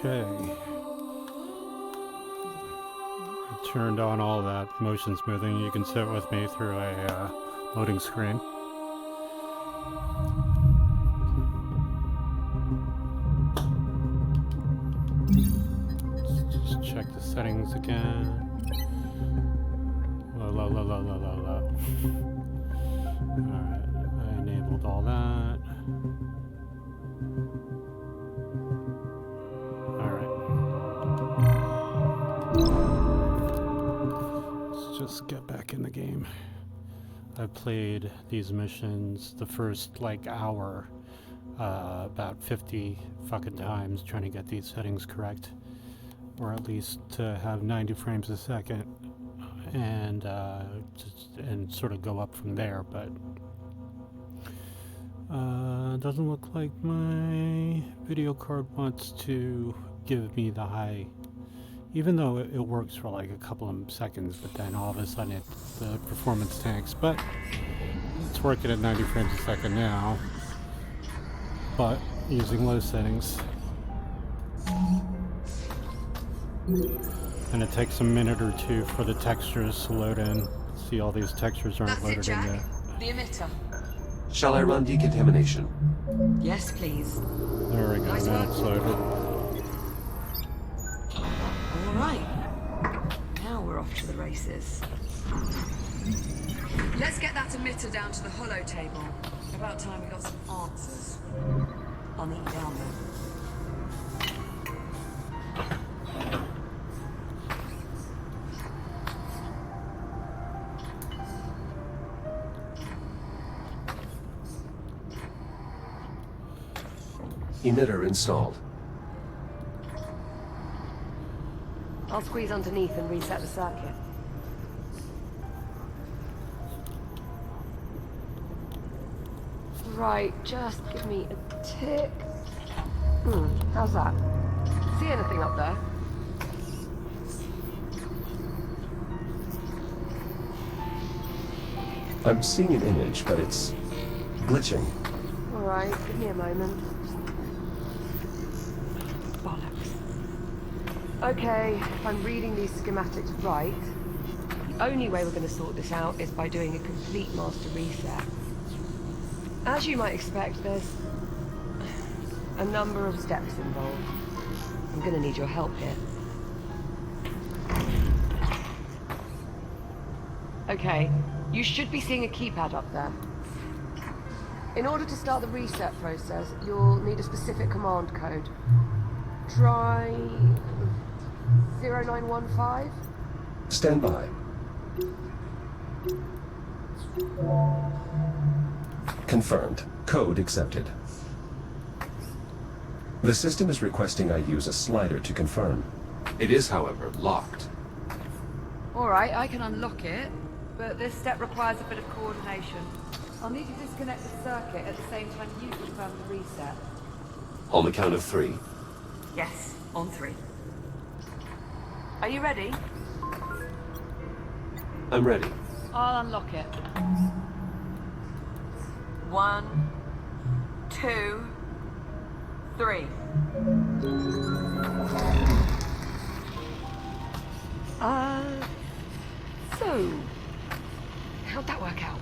Okay. I turned on all that motion smoothing. You can sit with me through a loading screen. Let's just check the settings again. Low. Alright, I enabled all that. Just get back in the game. I've played these missions the first hour about 50 fucking times trying to get these settings correct, or at least to have 90 frames a second and sort of go up from there. But doesn't look like my video card wants to give me the high. Even though it works for a couple of seconds, but then all of a sudden the performance tanks. But it's working at 90 frames a second now, but using low settings. And it takes a minute or two for the textures to load in. See, all these textures aren't loaded in yet. The emitter. Shall I run decontamination? Yes, please. There we go, Nice now work. it's loaded. All right. Now we're off to the races. Let's get that emitter down to the hollow table. About time we got some answers. I'll meet you down there. Emitter installed. I'll squeeze underneath and reset the circuit. Right, just give me a tick. How's that? See anything up there? I'm seeing an image, but it's glitching. Alright, give me a moment. Bollocks. Okay, if I'm reading these schematics right, the only way we're going to sort this out is by doing a complete master reset. As you might expect, there's a number of steps involved. I'm going to need your help here. Okay, you should be seeing a keypad up there. In order to start the reset process, you'll need a specific command code. Try 0915? Stand by. Confirmed. Code accepted. The system is requesting I use a slider to confirm. It is, however, locked. Alright, I can unlock it, but this step requires a bit of coordination. I'll need to disconnect the circuit at the same time you confirm the reset. On the count of 3. Yes, on 3. Are you ready? I'm ready. I'll unlock it. 1, 2, 3. So, how'd that work out?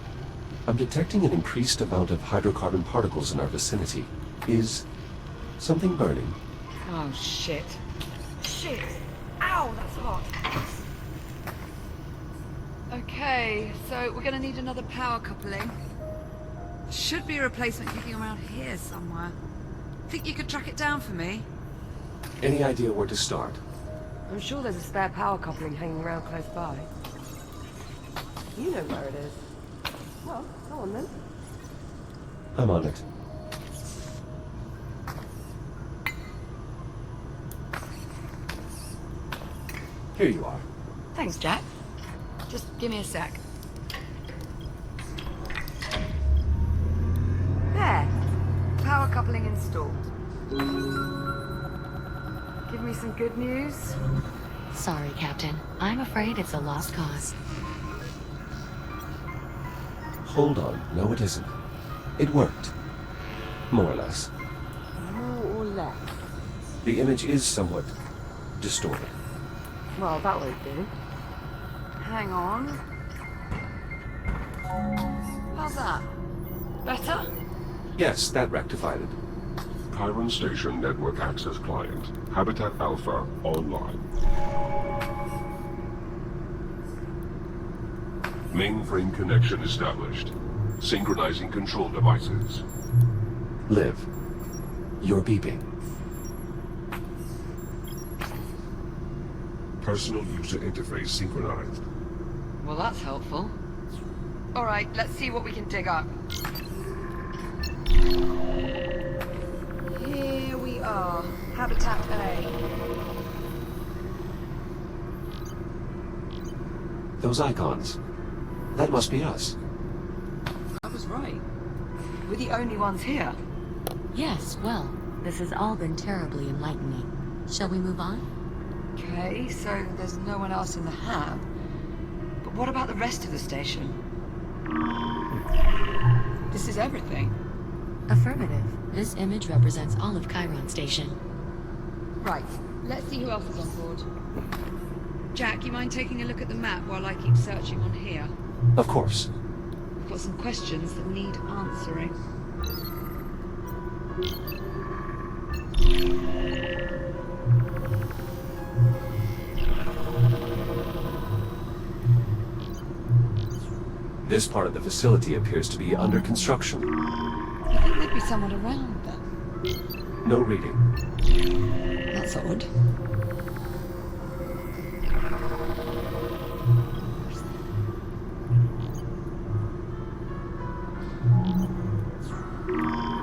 I'm detecting an increased amount of hydrocarbon particles in our vicinity. Is something burning? Oh, shit. Shit! Ow, that's hot. Okay, so we're gonna need another power coupling. Should be a replacement kicking around here somewhere. Think you could track it down for me? Any idea where to start? I'm sure there's a spare power coupling hanging around close by. You know where it is. Well, go on then. I'm on it. Here you are. Thanks, Jack. Just give me a sec. There. Power coupling installed. Give me some good news. Sorry, Captain. I'm afraid it's a lost cause. Hold on. No, it isn't. It worked. More or less. More or less. The image is somewhat distorted. Well, that won't do. Hang on. How's that? Better? Yes, that rectified it. Chiron Station Network Access Client. Habitat Alpha online. Mainframe connection established. Synchronizing control devices. Liv, you're beeping. Personal user interface synchronized. Well, that's helpful. All right, let's see what we can dig up. Here we are. Habitat A. Those icons. That must be us. I was right. We're the only ones here. Yes, well, this has all been terribly enlightening. Shall we move on? Okay, so there's no one else in the hab. But what about the rest of the station? This is everything. Affirmative. This image represents all of Chiron Station. Right, let's see who else is on board. Jack, you mind taking a look at the map while I keep searching on here? Of course. I've got some questions that need answering. This part of the facility appears to be under construction. You think there'd be someone around then? No reading. That's odd.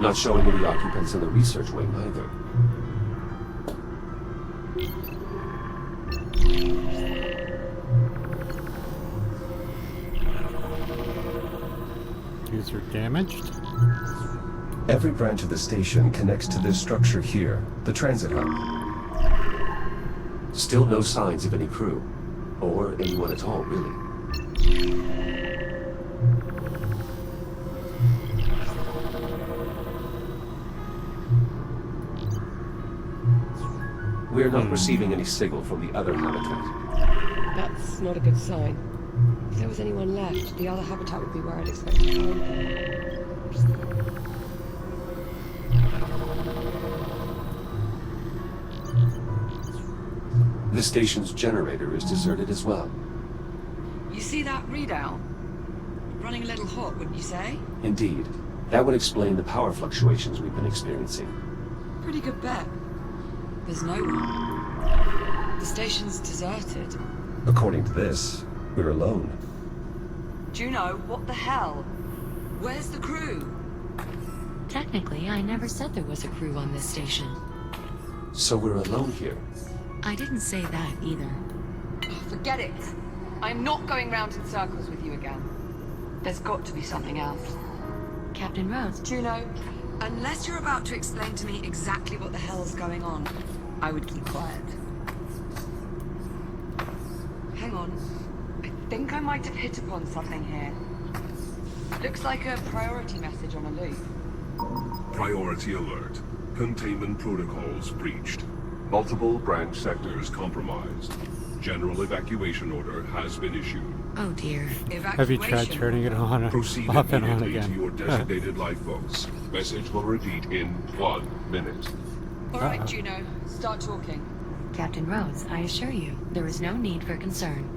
Not showing any occupants in the research wing either. These are damaged. Every branch of the station connects to this structure here, the transit hub. Still no signs of any crew. Or anyone at all, really. We're not receiving any signal from the other habitat. That's not a good sign. If there was anyone left, the other habitat would be where I'd expect to find them. The station's generator is deserted as well. You see that readout? Running a little hot, wouldn't you say? Indeed. That would explain the power fluctuations we've been experiencing. Pretty good bet. There's no one. The station's deserted. According to this, we're alone. Juno, what the hell? Where's the crew? Technically, I never said there was a crew on this station. So we're alone here. I didn't say that either. Forget it. I'm not going round in circles with you again. There's got to be something else. Captain Rhodes, Juno, unless you're about to explain to me exactly what the hell's going on, I would keep quiet. Hang on. I think I might have hit upon something here. Looks like a priority message on a loop. Priority alert. Containment protocols breached. Multiple branch sectors compromised. General evacuation order has been issued. oh dear. Have you tried turning it on, Proceed off and on immediately to again? your designated lifeboats. Message will repeat in 1 minute. All right, Juno, start talking. Captain Rhodes, I assure you, there is no need for concern.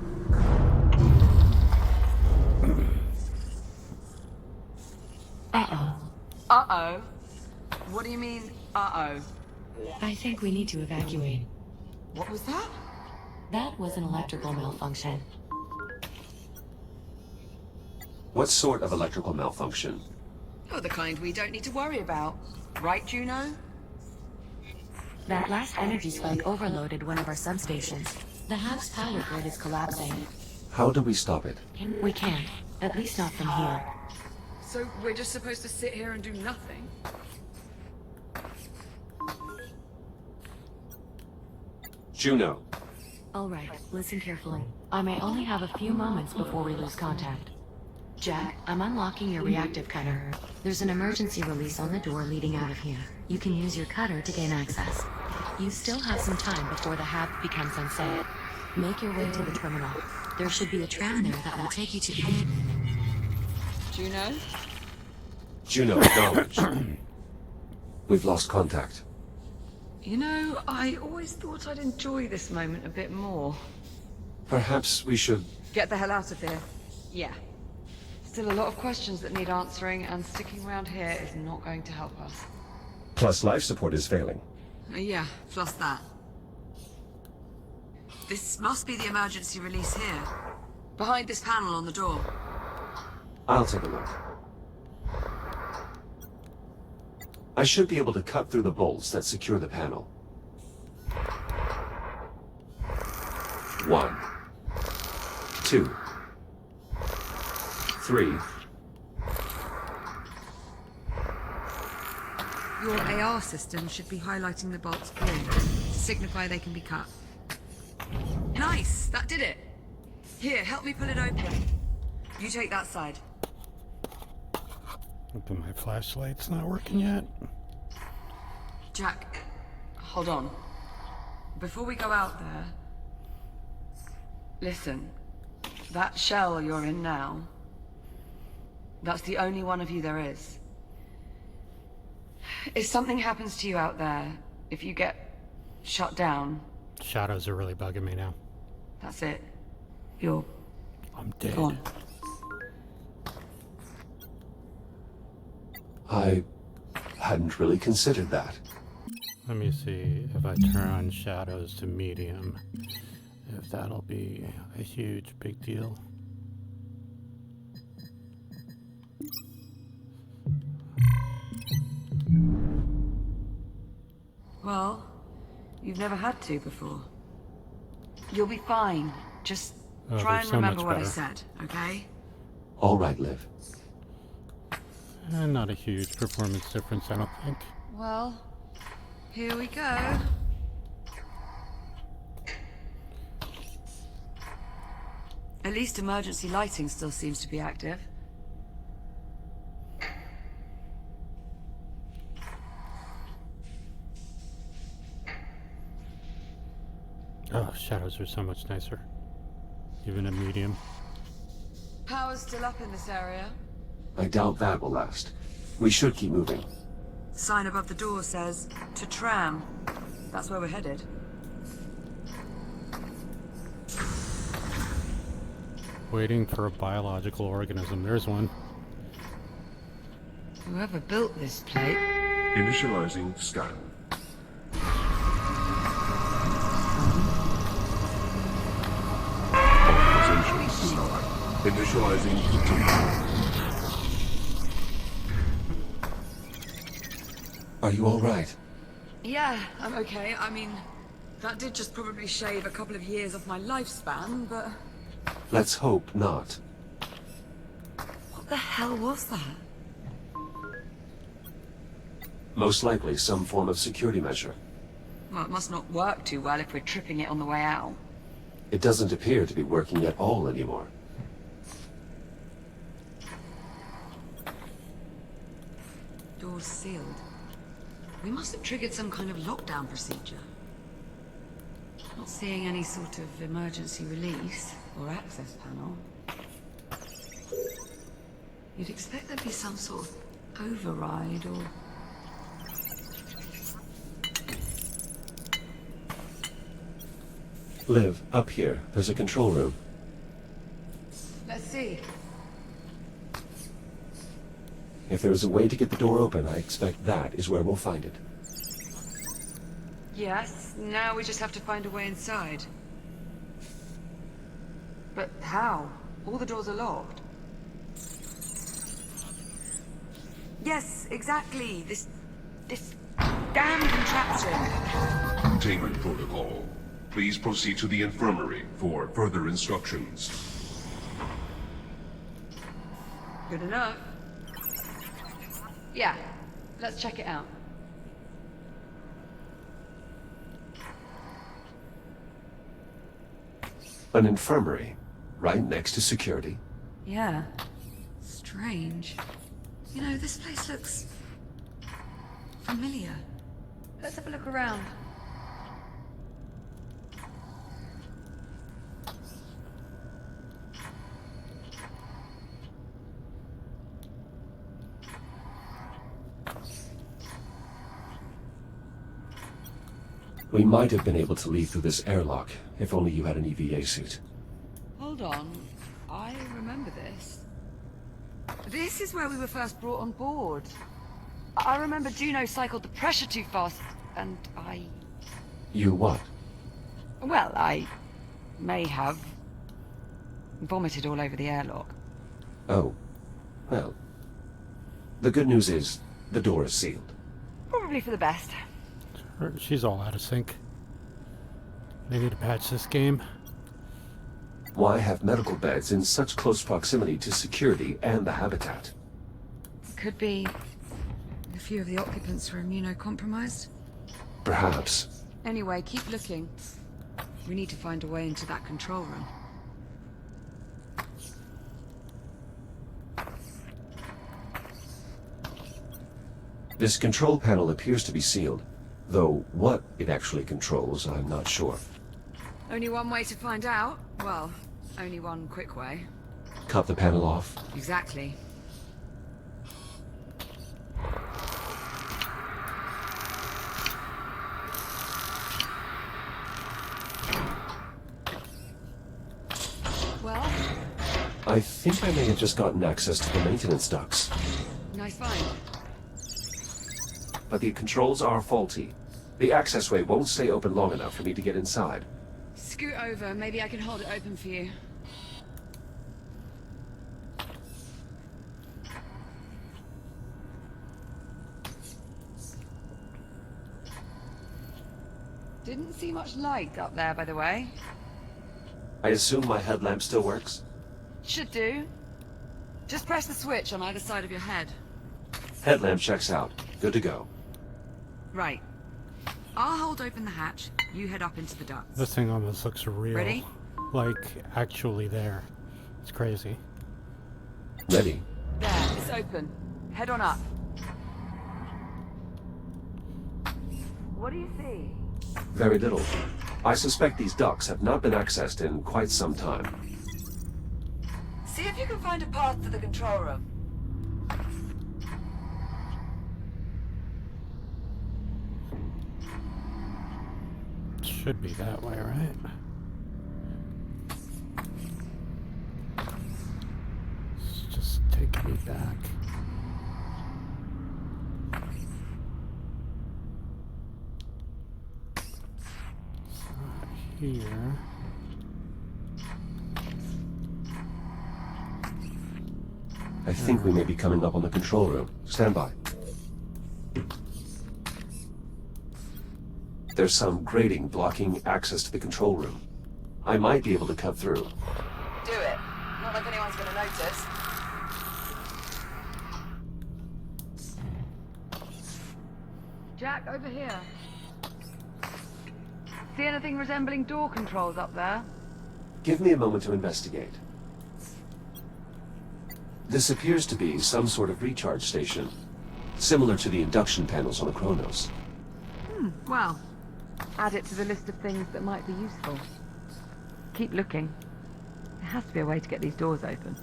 Uh-oh. Uh-oh. What do you mean, uh-oh? I think we need to evacuate. What was that? That was an electrical malfunction. What sort of electrical malfunction? Oh, the kind we don't need to worry about. Right, Juno? That last energy spike overloaded one of our substations. The house power grid is collapsing. How do we stop it? We can't. At least not from here. So we're just supposed to sit here and do nothing? Juno. All right, listen carefully. I may only have a few moments before we lose contact. Jack, I'm unlocking your reactive cutter. There's an emergency release on the door leading out of here. You can use your cutter to gain access. You still have some time before the hab becomes unsafe. Make your way to the terminal. There should be a tram there that will take you to... Juno? Juno, acknowledged. We've lost contact. You know, I always thought I'd enjoy this moment a bit more. Perhaps we should... Get the hell out of here. Yeah. Still a lot of questions that need answering, and sticking around here is not going to help us. Plus life support is failing. Yeah, plus that. This must be the emergency release here. Behind this panel on the door. I'll take a look. I should be able to cut through the bolts that secure the panel. 1, 2, 3. Your AR system should be highlighting the bolts blue to signify they can be cut. Nice! That did it! Here, help me pull it open. You take that side. Open my flashlight's not working yet. Jack, hold on. Before we go out there... Listen, that shell you're in now, that's the only one of you there is. If something happens to you out there, if you get shut down... Shadows are really bugging me now. That's it. You're... I'm dead. gone. I hadn't really considered that. Let me see if I turn on shadows to medium, if that'll be a huge big deal. Well, you've never had to before. You'll be fine. Just try they're and so remember much what I better. said, okay? All right, Liv. Not a huge performance difference, I don't think. Well, here we go. At least emergency lighting still seems to be active. Oh, shadows are so much nicer. Even at medium. Power's still up in this area. I doubt that will last. We should keep moving. Sign above the door says, to tram. That's where we're headed. Waiting for a biological organism. There's one. Whoever built this plate... Initializing scan. Authorization denied. Initializing continuum. Are you all right? Yeah, I'm okay. I mean, that did just probably shave a couple of years off my lifespan, but... Let's hope not. What the hell was that? Most likely some form of security measure. Well, it must not work too well if we're tripping it on the way out. It doesn't appear to be working at all anymore. Door's sealed. We must have triggered some kind of lockdown procedure. Not seeing any sort of emergency release or access panel. You'd expect there'd be some sort of override or... Liv, up here. There's a control room. Let's see. If there's a way to get the door open, I expect that is where we'll find it. Yes, now we just have to find a way inside. But how? All the doors are locked. Yes, exactly. This damn contraption. Containment protocol. Please proceed to the infirmary for further instructions. Good enough. Yeah, let's check it out. An infirmary, right next to security. Yeah. Strange. You know, this place looks... familiar. Let's have a look around. We might have been able to leave through this airlock, if only you had an EVA suit. Hold on. I remember this. This is where we were first brought on board. I remember Juno cycled the pressure too fast, and I... You what? Well, I may have vomited all over the airlock. Oh. Well. The good news is, the door is sealed. Probably for the best. She's all out of sync. They need to patch this game. Why have medical beds in such close proximity to security and the habitat? Could be a few of the occupants were immunocompromised. Perhaps. Anyway, keep looking. We need to find a way into that control room. This control panel appears to be sealed, though what it actually controls, I'm not sure. Only one way to find out. Well, only one quick way. Cut the panel off. Exactly. Well, I think I may have just gotten access to the maintenance ducts. nice find. But the controls are faulty. The accessway won't stay open long enough for me to get inside. Scoot over. Maybe I can hold it open for you. Didn't see much light up there, by the way. I assume my headlamp still works? Should do. Just press the switch on either side of your head. Headlamp checks out. Good to go. Right. I'll hold open the hatch. You head up into the ducts. This thing almost looks real. Ready? Like, actually there. It's crazy. Ready? There, it's open. Head on up. What do you see? Very little. I suspect these ducts have not been accessed in quite some time. See if you can find a path to the control room. Should be that way, right? It's just taking me back. It's not here. I think we may be coming up on the control room. Stand by. There's some grating blocking access to the control room. I might be able to cut through. Do it. Not like anyone's gonna notice. Jack, over here. See anything resembling door controls up there? Give me a moment to investigate. This appears to be some sort of recharge station, similar to the induction panels on the Kronos. Well, add it to the list of things that might be useful. Keep looking. There has to be a way to get these doors open.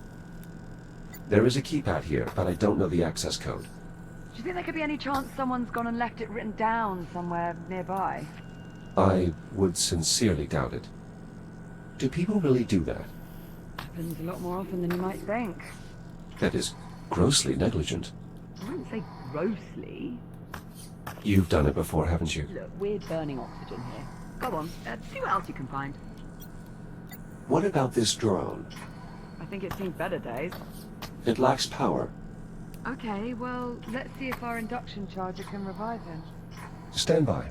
There is a keypad here, but I don't know the access code. Do you think there could be any chance someone's gone and left it written down somewhere nearby? I would sincerely doubt it. Do people really do that? Happens a lot more often than you might think. That is grossly negligent. I wouldn't say grossly. You've done it before, haven't you? Look, we're burning oxygen here. Go on, see what else you can find. What about this drone? I think it's seen better days. It lacks power. Okay, well, let's see if our induction charger can revive him. Stand by.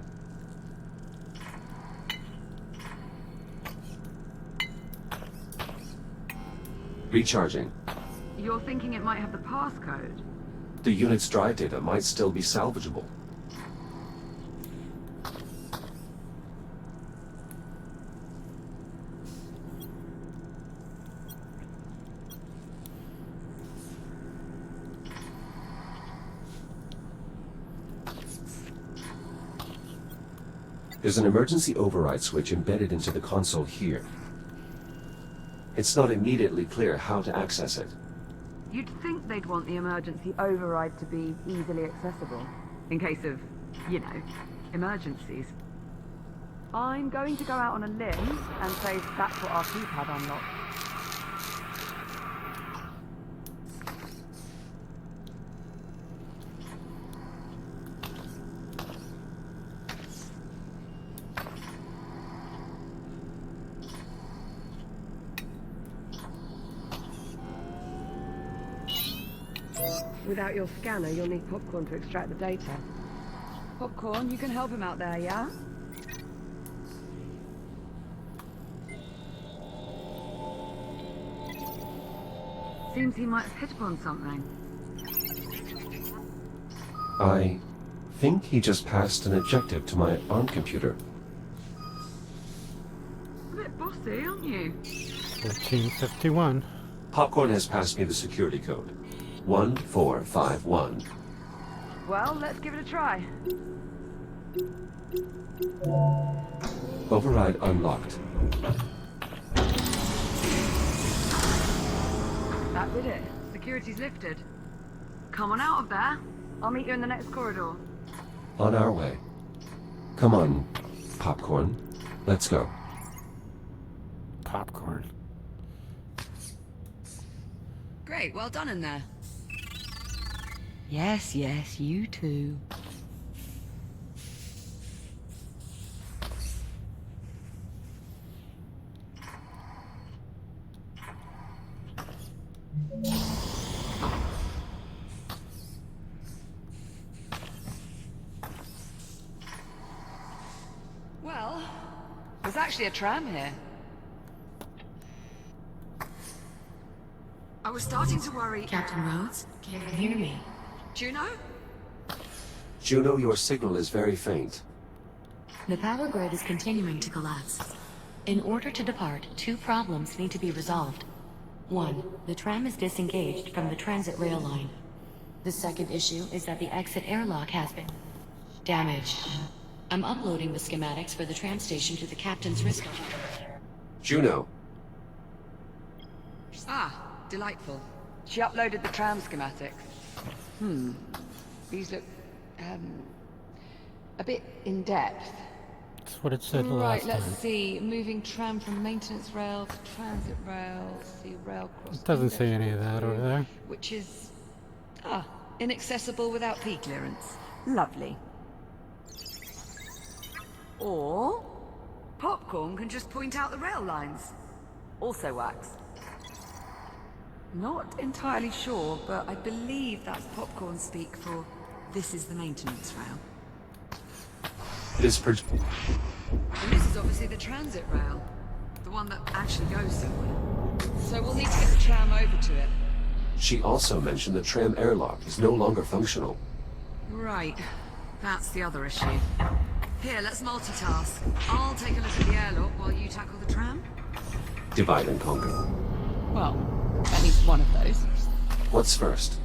Recharging. You're thinking it might have the passcode? The unit's drive data might still be salvageable. There's an emergency override switch embedded into the console here. It's not immediately clear how to access it. You'd think they'd want the emergency override to be easily accessible. In case of, you know, emergencies. I'm going to go out on a limb and say that's what our keypad unlocked. Without your scanner, you'll need Popcorn to extract the data. Popcorn, you can help him out there, yeah? Seems he might have hit upon something. I think he just passed an objective to my ARM computer. A bit bossy, aren't you? 1451. Popcorn has passed me the security code. 1451. Well, let's give it a try. Override unlocked. That did it. Security's lifted. Come on out of there. I'll meet you in the next corridor. On our way. Come on, Popcorn. Let's go. Popcorn. Great, well done in there. Yes, yes, you too. Well, there's actually a tram here. I was starting to worry. Captain Rhodes, can you hear me? Juno? Juno, your signal is very faint. The power grid is continuing to collapse. In order to depart, two problems need to be resolved. One, the tram is disengaged from the transit rail line. The second issue is that the exit airlock has been damaged. I'm uploading the schematics for the tram station to the captain's wrist computer. Juno, Ah, delightful. She uploaded the tram schematics. These look, a bit in-depth. That's what it said Right, last let's time. see. Moving tram from maintenance rail to transit rail. See rail cross. It doesn't say any of that over there. Which is, inaccessible without P clearance. Lovely. Or Popcorn can just point out the rail lines. Also works. Not entirely sure, but I believe that's Popcorn speak for this is the maintenance rail. this And this is obviously the transit rail. The one that actually goes somewhere. So we'll need to get the tram over to it. She also mentioned the tram airlock is no longer functional. Right. That's the other issue. Here, let's multitask. I'll take a look at the airlock while you tackle the tram. Divide and conquer. Well, at least one of those. What's first?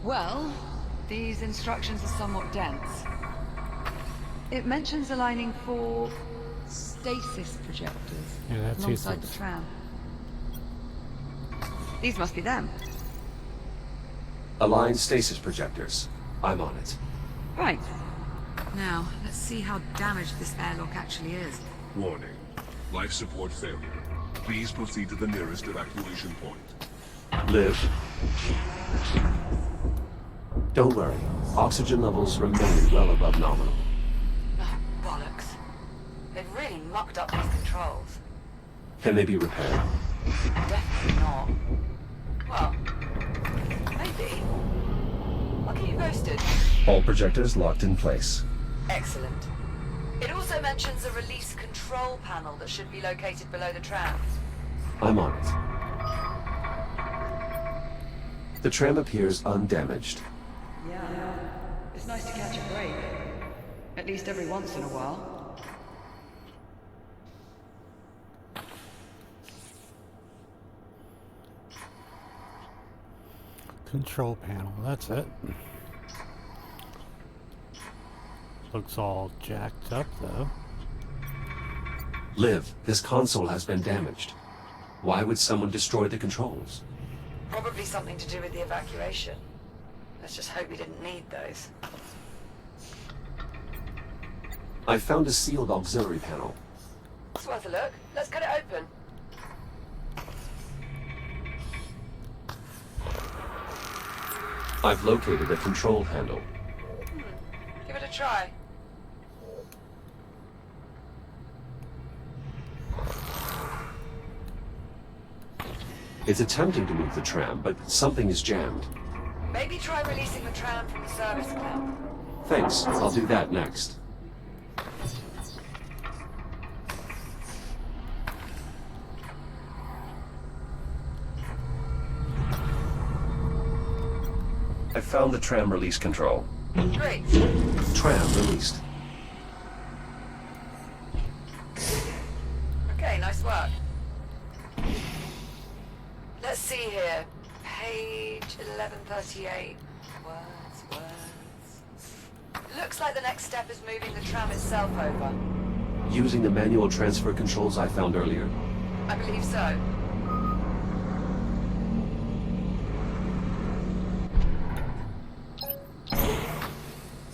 Well, these instructions are somewhat dense. It mentions aligning 4 stasis projectors Yeah, that's alongside useless. the tram. These must be them. Align stasis projectors. I'm on it. Right. Now, let's see how damaged this airlock actually is. Warning. Life support failure. Please proceed to the nearest evacuation point. Live. Don't worry. Oxygen levels remain well above nominal. Oh, bollocks. They've really mucked up these controls. Can they be repaired? Definitely not. Well, maybe. What can you ghosted? All projectors locked in place. Excellent. It also mentions a release control panel that should be located below the tram. I'm on it. The tram appears undamaged. Yeah. It's nice to catch a break. At least every once in a while. Control panel, that's it. Looks all jacked up though. Liv, this console has been damaged. Why would someone destroy the controls? Probably something to do with the evacuation. Let's just hope we didn't need those. I found a sealed auxiliary panel. It's worth a look. Let's cut it open. I've located a control handle. Give it a try. It's attempting to move the tram, but something is jammed. Maybe try releasing the tram from the service clamp. Thanks, I'll do that next. I found the tram release control. Great. Tram released. Okay, nice work. Let's see here. Page 1138. Words. Looks like the next step is moving the tram itself over. Using the manual transfer controls I found earlier. I believe so.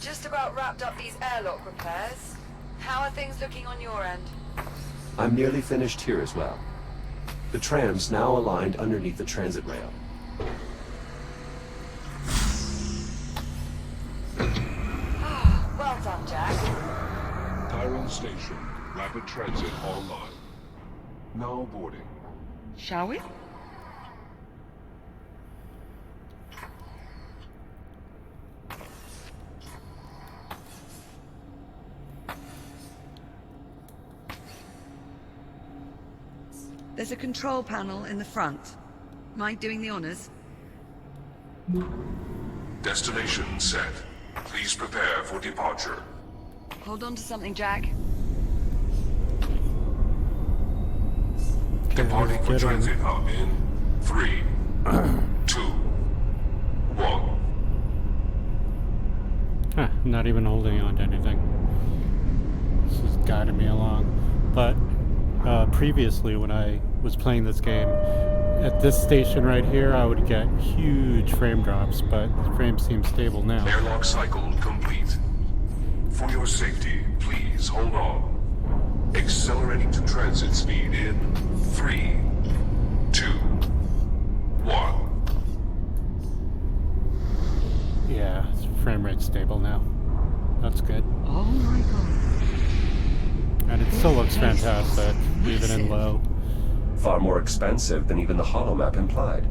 Just about wrapped up these airlock repairs. How are things looking on your end? I'm nearly finished here as well. The tram's now aligned underneath the transit rail. Well done, Jack. Tyrone Station. Rapid transit online. Now boarding. Shall we? There's a control panel in the front. Mind doing the honors? Destination set. Please prepare for departure. Hold on to something, Jack. Departing for get transit hub in 3, 2, 1. Huh, not even holding on to anything. This has guided me along. But previously, when I was playing this game, at this station right here, I would get huge frame drops, but the frame seems stable now. Airlock cycle complete. For your safety, please hold on. Accelerating to transit speed in 3, 2, 1. Yeah, frame rate's stable now. That's good. Oh my god. And it still looks fantastic, even in low. Far more expensive than even the holomap implied.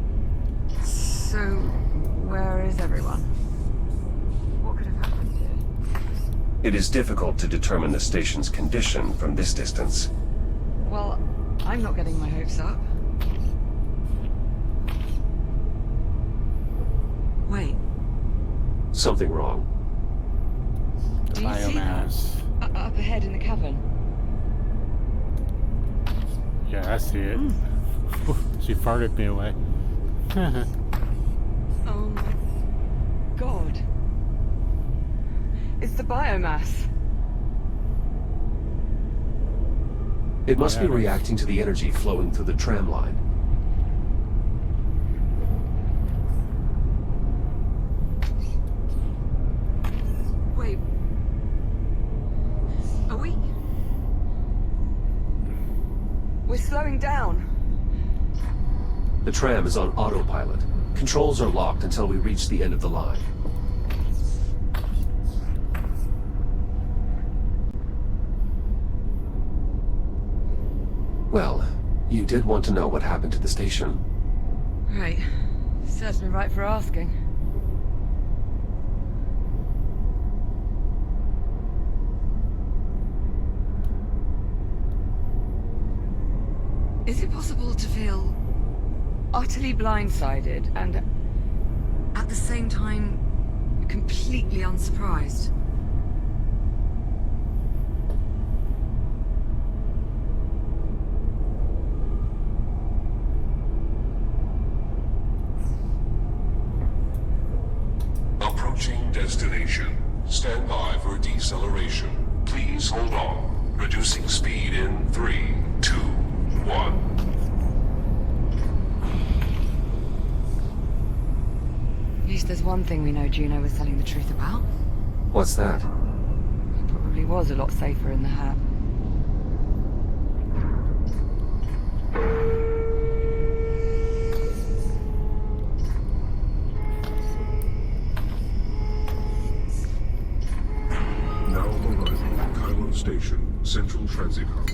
So, where is everyone? What could have happened here? It is difficult to determine the station's condition from this distance. Well, I'm not getting my hopes up. Wait, Something wrong. do you see that? Biomass. Up ahead in the cavern? Yeah, I see it. She farted me away. Oh my god. It's the biomass. It must be Yeah. reacting to the energy flowing through the tram line. Wait. Are we? We're slowing down. The tram is on autopilot. Controls are locked until we reach the end of the line. Well, you did want to know what happened to the station. Right. Serves me right for asking. Is it possible to feel utterly blindsided and at the same time completely unsurprised? Approaching destination. Stand by for deceleration. Please hold on. Reducing speed in 3, 2, 1. At least there's one thing we know Juno was telling the truth about. What's that? He probably was a lot safer in the hat. Now arriving at Kylo Station, Central Transit Hub.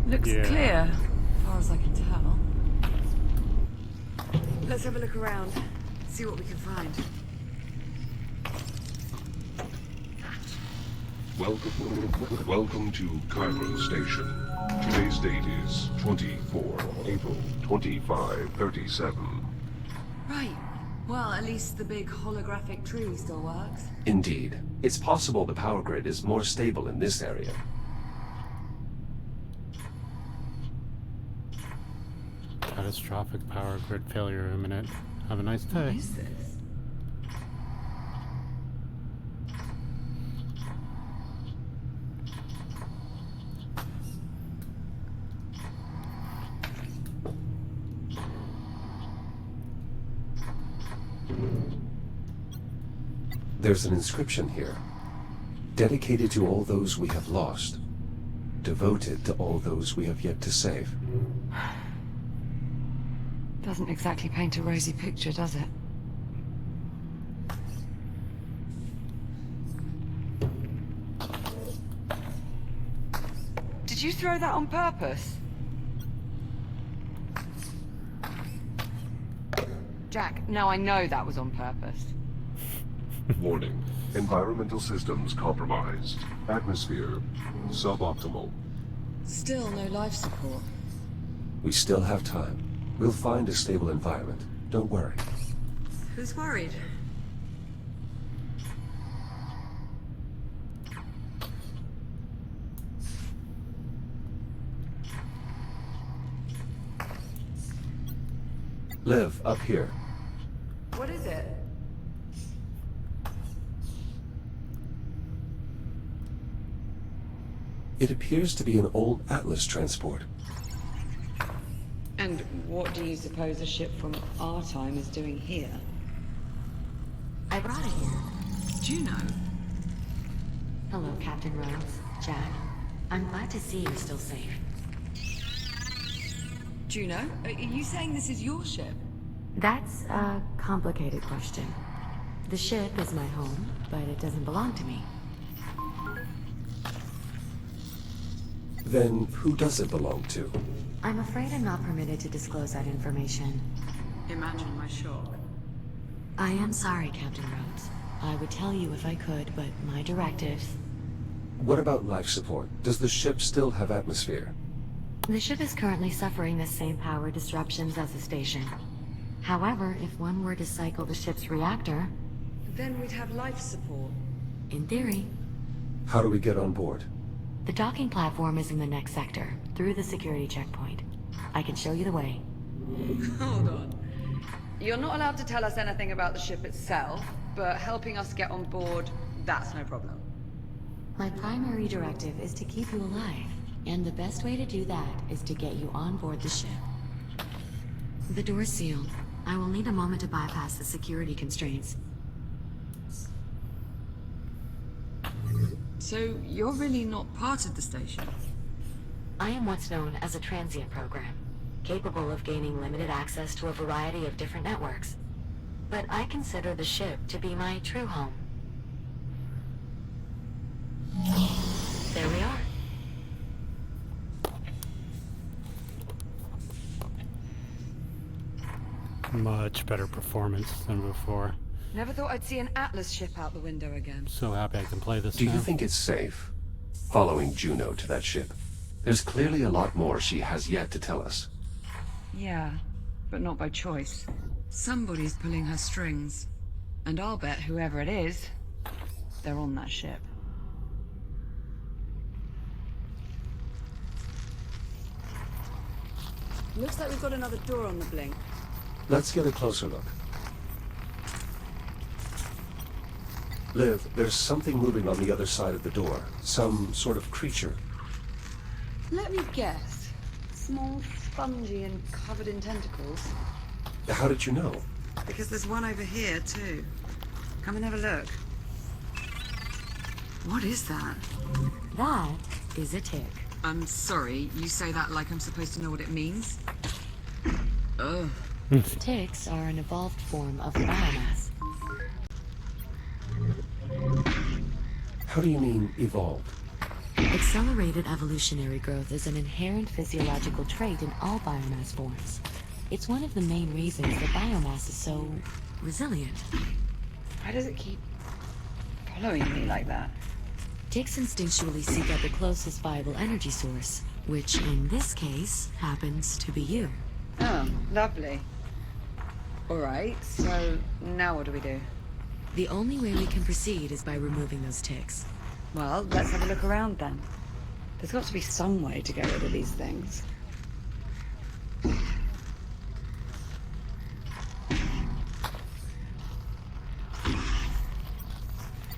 Looks Yeah. clear, as far as I can tell. Let's have a look around, see what we can find. Welcome to Kylo Station. Today's date is 24 April 2537. Right. Well, at least the big holographic tree still works. Indeed. It's possible the power grid is more stable in this area. Catastrophic power grid failure imminent. Have a nice day. What is this? There's an inscription here. Dedicated to all those we have lost. Devoted to all those we have yet to save. Doesn't exactly paint a rosy picture, does it? Did you throw that on purpose? Jack, now I know that was on purpose. Warning. Environmental systems compromised. Atmosphere suboptimal. Still no life support. We still have time. We'll find a stable environment. Don't worry. Who's worried? Liv, up here. What is it? It appears to be an old Atlas transport. And what do you suppose a ship from our time is doing here? I brought it here. Juno? Hello, Captain Rhodes. Jack. I'm glad to see you're still safe. Juno? Are you saying this is your ship? That's a complicated question. The ship is my home, but it doesn't belong to me. Then who does it belong to? I'm afraid I'm not permitted to disclose that information. Imagine my shock. I am sorry, Captain Rhodes. I would tell you if I could, but my directives... What about life support? Does the ship still have atmosphere? The ship is currently suffering the same power disruptions as the station. However, if one were to cycle the ship's reactor... Then we'd have life support. In theory. How do we get on board? The docking platform is in the next sector, through the security checkpoint. I can show you the way. Hold on. You're not allowed to tell us anything about the ship itself, but helping us get on board, that's no problem. My primary directive is to keep you alive, and the best way to do that is to get you on board the ship. The door's sealed. I will need a moment to bypass the security constraints. So, you're really not part of the station? I am what's known as a transient program, capable of gaining limited access to a variety of different networks. But I consider the ship to be my true home. There we are. Much better performance than before. Never thought I'd see an Atlas ship out the window again. So happy I can play this Do now. you think it's safe? Following Juno to that ship? There's clearly a lot more she has yet to tell us. Yeah, but not by choice. Somebody's pulling her strings. And I'll bet whoever it is, they're on that ship. Looks like we've got another door on the blink. Let's get a closer look. Liv, there's something moving on the other side of the door. Some sort of creature. Let me guess. Small, spongy, and covered in tentacles. How did you know? Because there's one over here, too. Come and have a look. What is that? That is a tick. I'm sorry, you say that like I'm supposed to know what it means? Ugh. Ticks are an evolved form of biomass. How do you mean, evolved? Accelerated evolutionary growth is an inherent physiological trait in all biomass forms. It's one of the main reasons that biomass is so resilient. Why does it keep following me like that? Ticks instinctually seek out the closest viable energy source, which in this case happens to be you. Oh, lovely. Alright, so now what do we do? The only way we can proceed is by removing those ticks. Well, let's have a look around then. There's got to be some way to get rid of these things.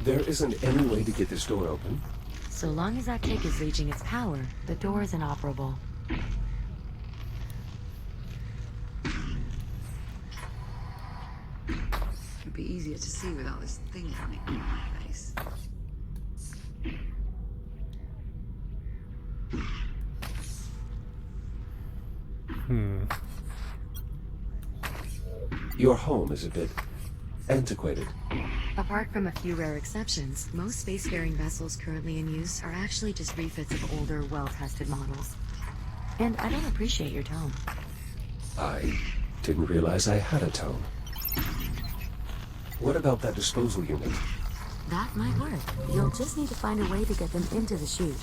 There isn't any way to get this door open. So long as that tick is reaching its power, the door is inoperable. It'd be easier to see without this thing coming in my face. Your home is a bit antiquated. Apart from a few rare exceptions, most spacefaring vessels currently in use are actually just refits of older, well-tested models. And I don't appreciate your tone. I didn't realize I had a tone. What about that disposal unit? That might work. You'll just need to find a way to get them into the chute.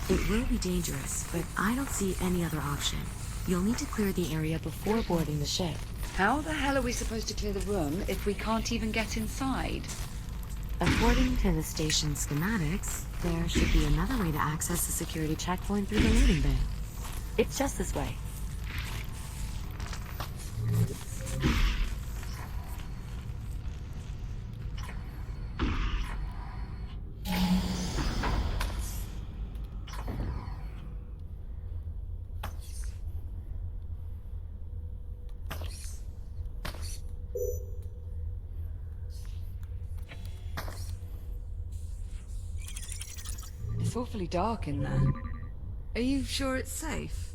It will be dangerous, but I don't see any other option. You'll need to clear the area before boarding the ship. How the hell are we supposed to clear the room if we can't even get inside? According to the station schematics, there should be another way to access the security checkpoint through the loading bay. It's just this way. It's awfully dark in there. Are you sure it's safe?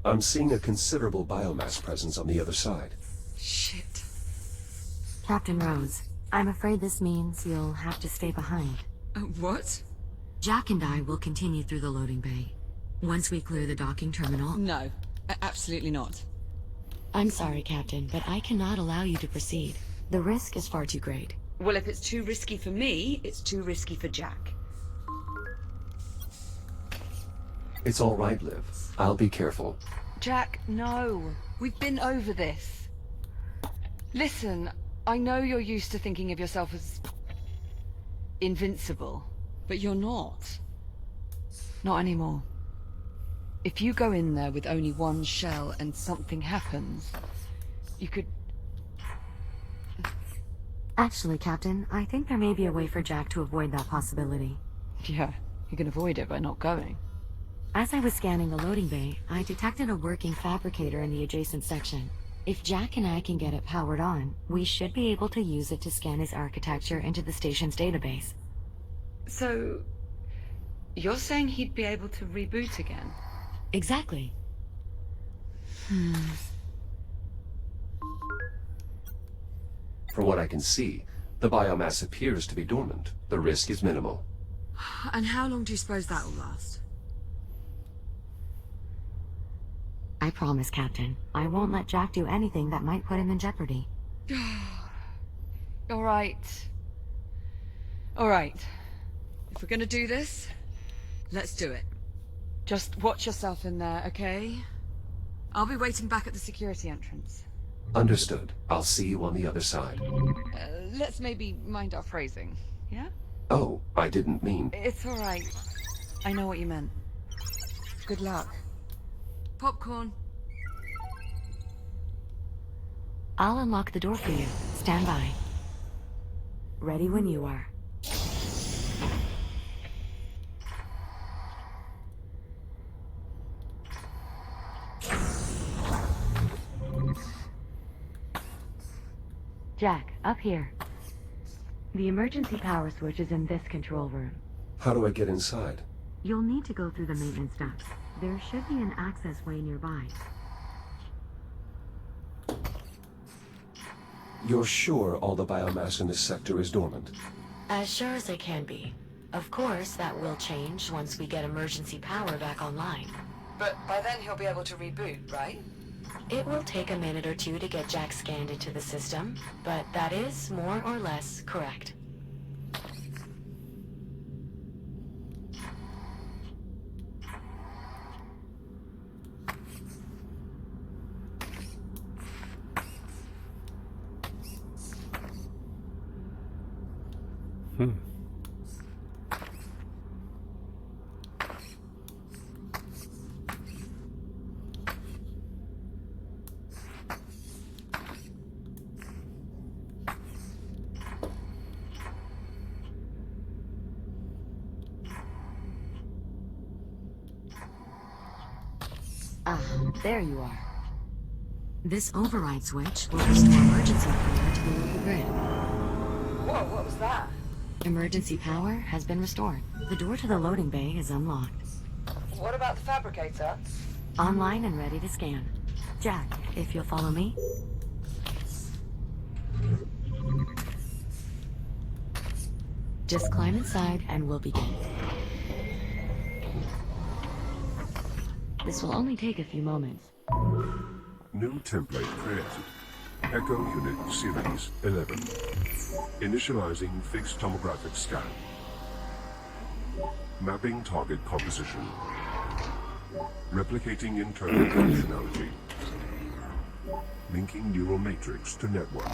I'm seeing a considerable biomass presence on the other side. Shit. Captain Rose, I'm afraid this means you'll have to stay behind. What? Jack and I will continue through the loading bay. Once we clear the docking terminal... No, absolutely not. I'm sorry, Captain, but I cannot allow you to proceed. The risk is far too great. Well, if it's too risky for me, it's too risky for Jack. It's all right, Liv. I'll be careful. Jack, no. We've been over this. Listen, I know you're used to thinking of yourself as... invincible. But you're not. Not anymore. If you go in there with only one shell and something happens, you could... Actually, Captain, I think there may be a way for Jack to avoid that possibility. Yeah, you can avoid it by not going. As I was scanning the loading bay, I detected a working fabricator in the adjacent section. If Jack and I can get it powered on, we should be able to use it to scan his architecture into the station's database. So... you're saying he'd be able to reboot again? Exactly. From what I can see, the biomass appears to be dormant. The risk is minimal. And how long do you suppose that will last? I promise, Captain. I won't let Jack do anything that might put him in jeopardy. All right. All right. If we're gonna do this, let's do it. Just watch yourself in there, okay? I'll be waiting back at the security entrance. Understood. I'll see you on the other side. Let's maybe mind our phrasing, yeah? Oh, I didn't mean... It's all right. I know what you meant. Good luck. Popcorn. I'll unlock the door for you. Stand by. Ready when you are. Jack, up here. The emergency power switch is in this control room. How do I get inside? You'll need to go through the maintenance ducts. There should be an access way nearby. You're sure all the biomass in this sector is dormant? As sure as I can be. Of course, that will change once we get emergency power back online. But by then he'll be able to reboot, right? It will take a minute or two to get Jack scanned into the system, but that is more or less correct. Ah, there you are. This override switch will restore emergency power to the local grid. Whoa, what was that? Emergency power has been restored. The door to the loading bay is unlocked. What about the fabricator? Online and ready to scan. Jack, if you'll follow me. Just climb inside and we'll begin. This will only take a few moments. New template created. Echo Unit Series 11. Initializing fixed tomographic scan. Mapping target composition. Replicating internal functionality. Linking neural matrix to network.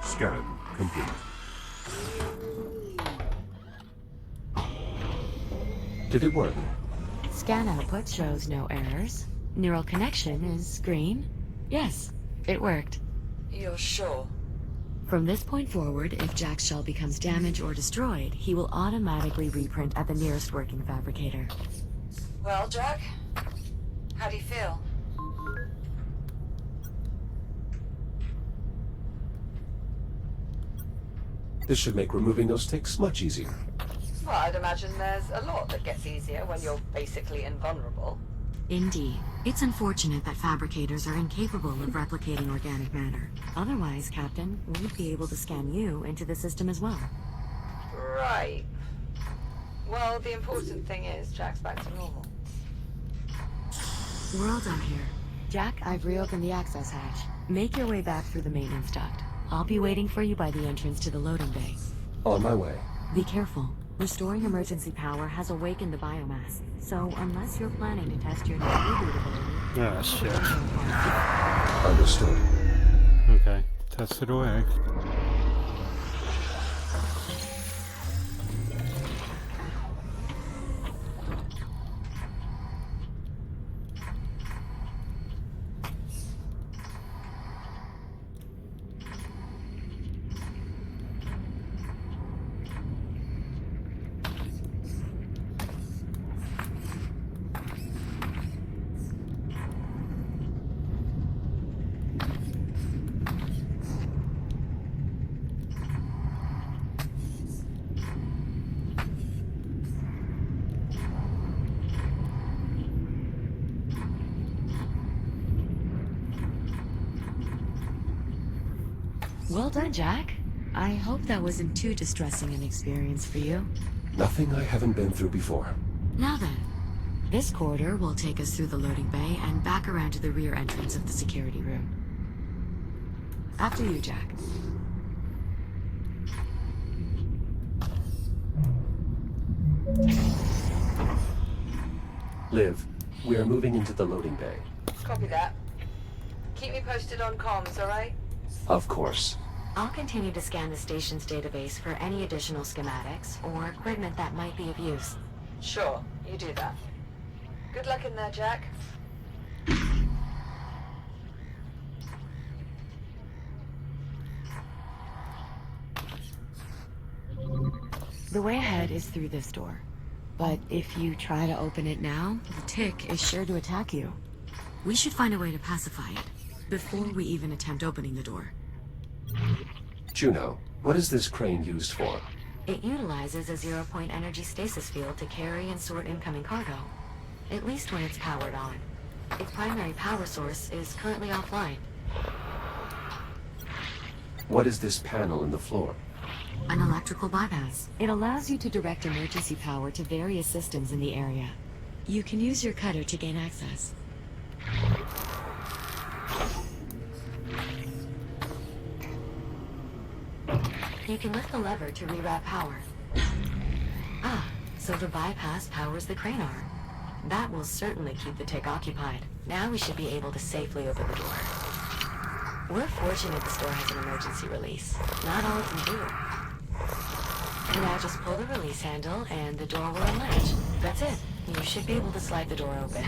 Scan complete. Did it work? Scan output shows no errors. Neural connection is green. Yes, it worked. You're sure? From this point forward, if Jack's shell becomes damaged or destroyed, he will automatically reprint at the nearest working fabricator. Well, Jack? How do you feel? This should make removing those ticks much easier. Well, I'd imagine there's a lot that gets easier when you're basically invulnerable. Indeed. It's unfortunate that fabricators are incapable of replicating organic matter. Otherwise, Captain, we'd be able to scan you into the system as well. Right. Well, the important thing is Jack's back to normal. We're all done here. Jack, I've reopened the access hatch. Make your way back through the maintenance duct. I'll be waiting for you by the entrance to the loading bay. On my way. Be careful. Restoring emergency power has awakened the biomass, so unless you're planning to test your new reboot ability... Ah, shit. Understood. Okay, test it away. Well done, Jack. I hope that wasn't too distressing an experience for you. Nothing I haven't been through before. Now then, this corridor will take us through the loading bay and back around to the rear entrance of the security room. After you, Jack. Liv, we are moving into the loading bay. Copy that. Keep me posted on comms, alright? Of course. I'll continue to scan the station's database for any additional schematics or equipment that might be of use. Sure, you do that. Good luck in there, Jack. The way ahead is through this door. But if you try to open it now, the tick is sure to attack you. We should find a way to pacify it, before we even attempt opening the door. Juno, what is this crane used for? It utilizes a zero-point energy stasis field to carry and sort incoming cargo. At least when it's powered on. Its primary power source is currently offline. What is this panel in the floor? An electrical bypass. It allows you to direct emergency power to various systems in the area. You can use your cutter to gain access. You can lift the lever to reroute power. Ah, so the bypass powers the crane arm. That will certainly keep the tick occupied. Now we should be able to safely open the door. We're fortunate this door has an emergency release. Not all it can do. Now just pull the release handle and the door will unlatch. That's it. You should be able to slide the door open.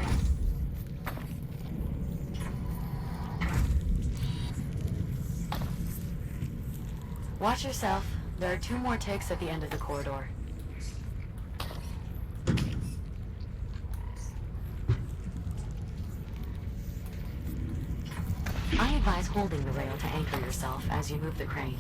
Watch yourself. There are 2 more ticks at the end of the corridor. I advise holding the rail to anchor yourself as you move the crane.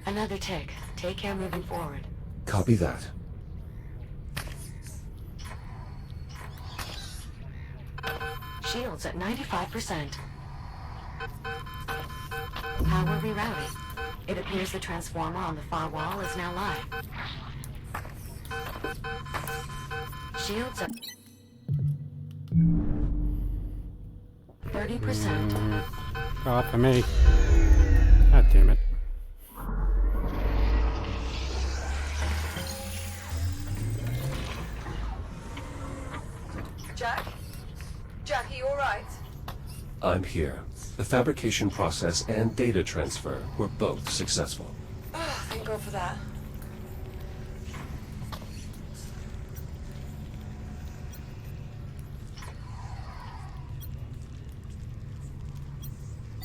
Another tick. Take care moving forward. Copy that. Shields at 95%. Power rerouted. It appears the transformer on the far wall is now live. Shields at 30%. Copy me. God damn it. Jack? Jack, are you alright? I'm here. The fabrication process and data transfer were both successful. Oh, thank God for that.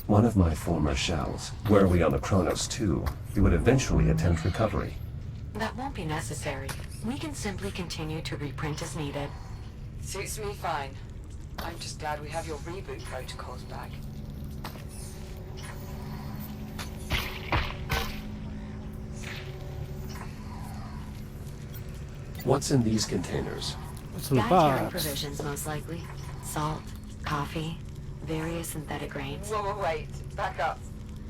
One of my former shells. Were we on the Kronos 2, we would eventually attempt recovery. That won't be necessary. We can simply continue to reprint as needed. Suits me fine. I'm just glad we have your reboot protocols back. What's in these containers? What's in the Dietary box? provisions, most likely. Salt, coffee, various synthetic grains. Whoa, wait. Back up.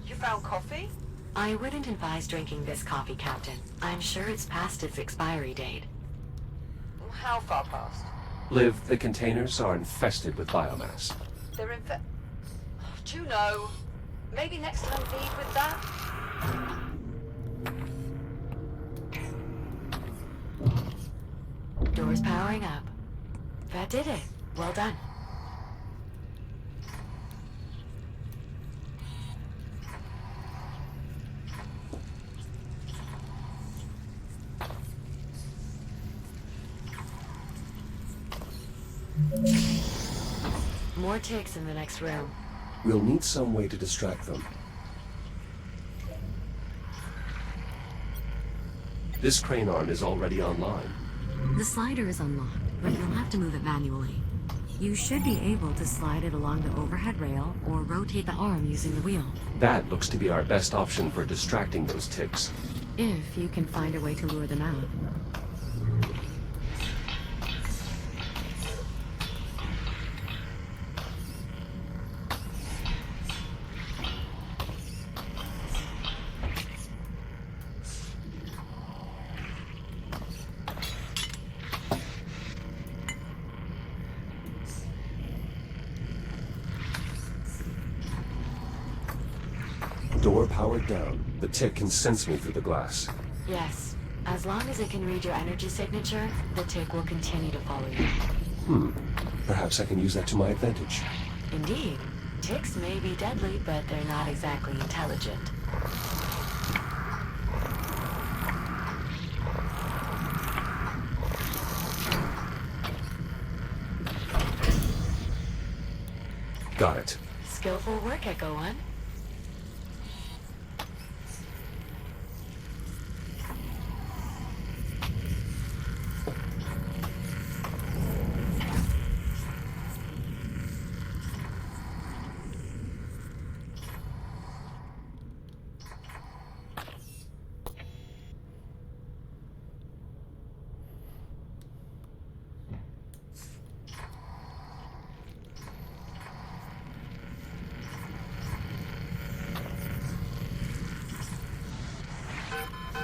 You found coffee? I wouldn't advise drinking this coffee, Captain. I'm sure it's past its expiry date. How far past? Liv, the containers are infested with biomass. They're in fa- Juno, maybe next time lead with that? Doors powering up. That did it. Well done. More ticks in the next room. We'll need some way to distract them. This crane arm is already online. The slider is unlocked, but you'll have to move it manually. You should be able to slide it along the overhead rail or rotate the arm using the wheel. That looks to be our best option for distracting those ticks. If you can find a way to lure them out. Door powered down. The tick can sense me through the glass. Yes. As long as it can read your energy signature, the tick will continue to follow you. Perhaps I can use that to my advantage. Indeed. Ticks may be deadly, but they're not exactly intelligent. Got it. Skillful work, Echo One.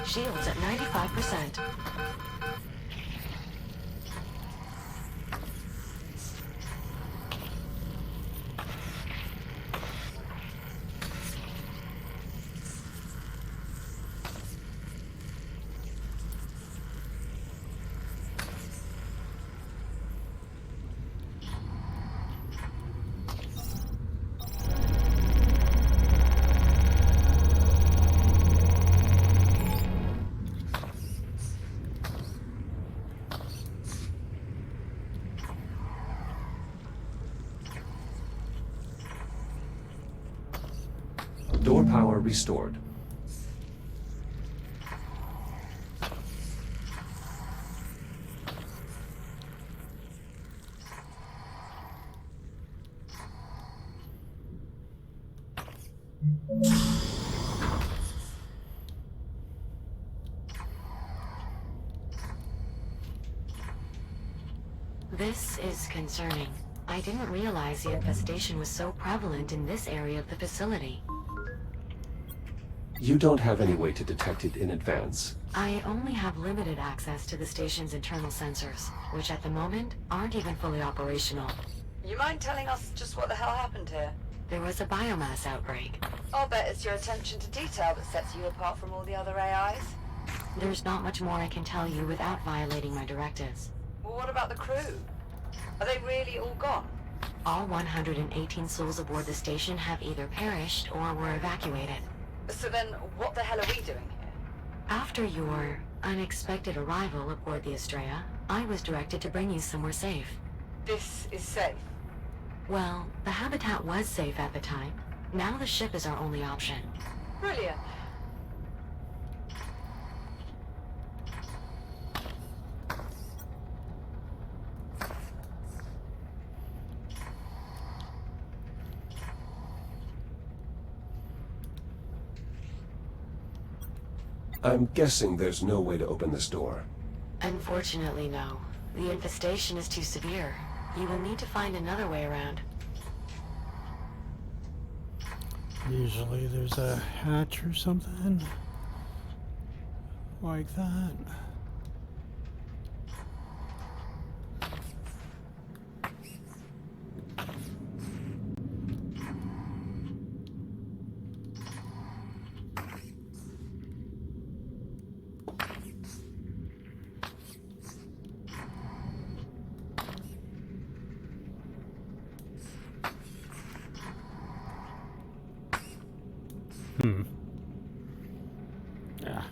Shields at 95%. Door power restored. This is concerning. I didn't realize the infestation was so prevalent in this area of the facility. You don't have any way to detect it in advance. I only have limited access to the station's internal sensors, which at the moment aren't even fully operational. You mind telling us just what the hell happened here? There was a biomass outbreak. I'll bet it's your attention to detail that sets you apart from all the other AIs. There's not much more I can tell you without violating my directives. Well, what about the crew? Are they really all gone? All 118 souls aboard the station have either perished or were evacuated. So then, what the hell are we doing here? After your unexpected arrival aboard the Estrella, I was directed to bring you somewhere safe. This is safe. Well, the habitat was safe at the time. Now the ship is our only option. Brilliant. I'm guessing there's no way to open this door. Unfortunately, no. The infestation is too severe. You will need to find another way around. Usually there's a hatch or something like that. Yeah.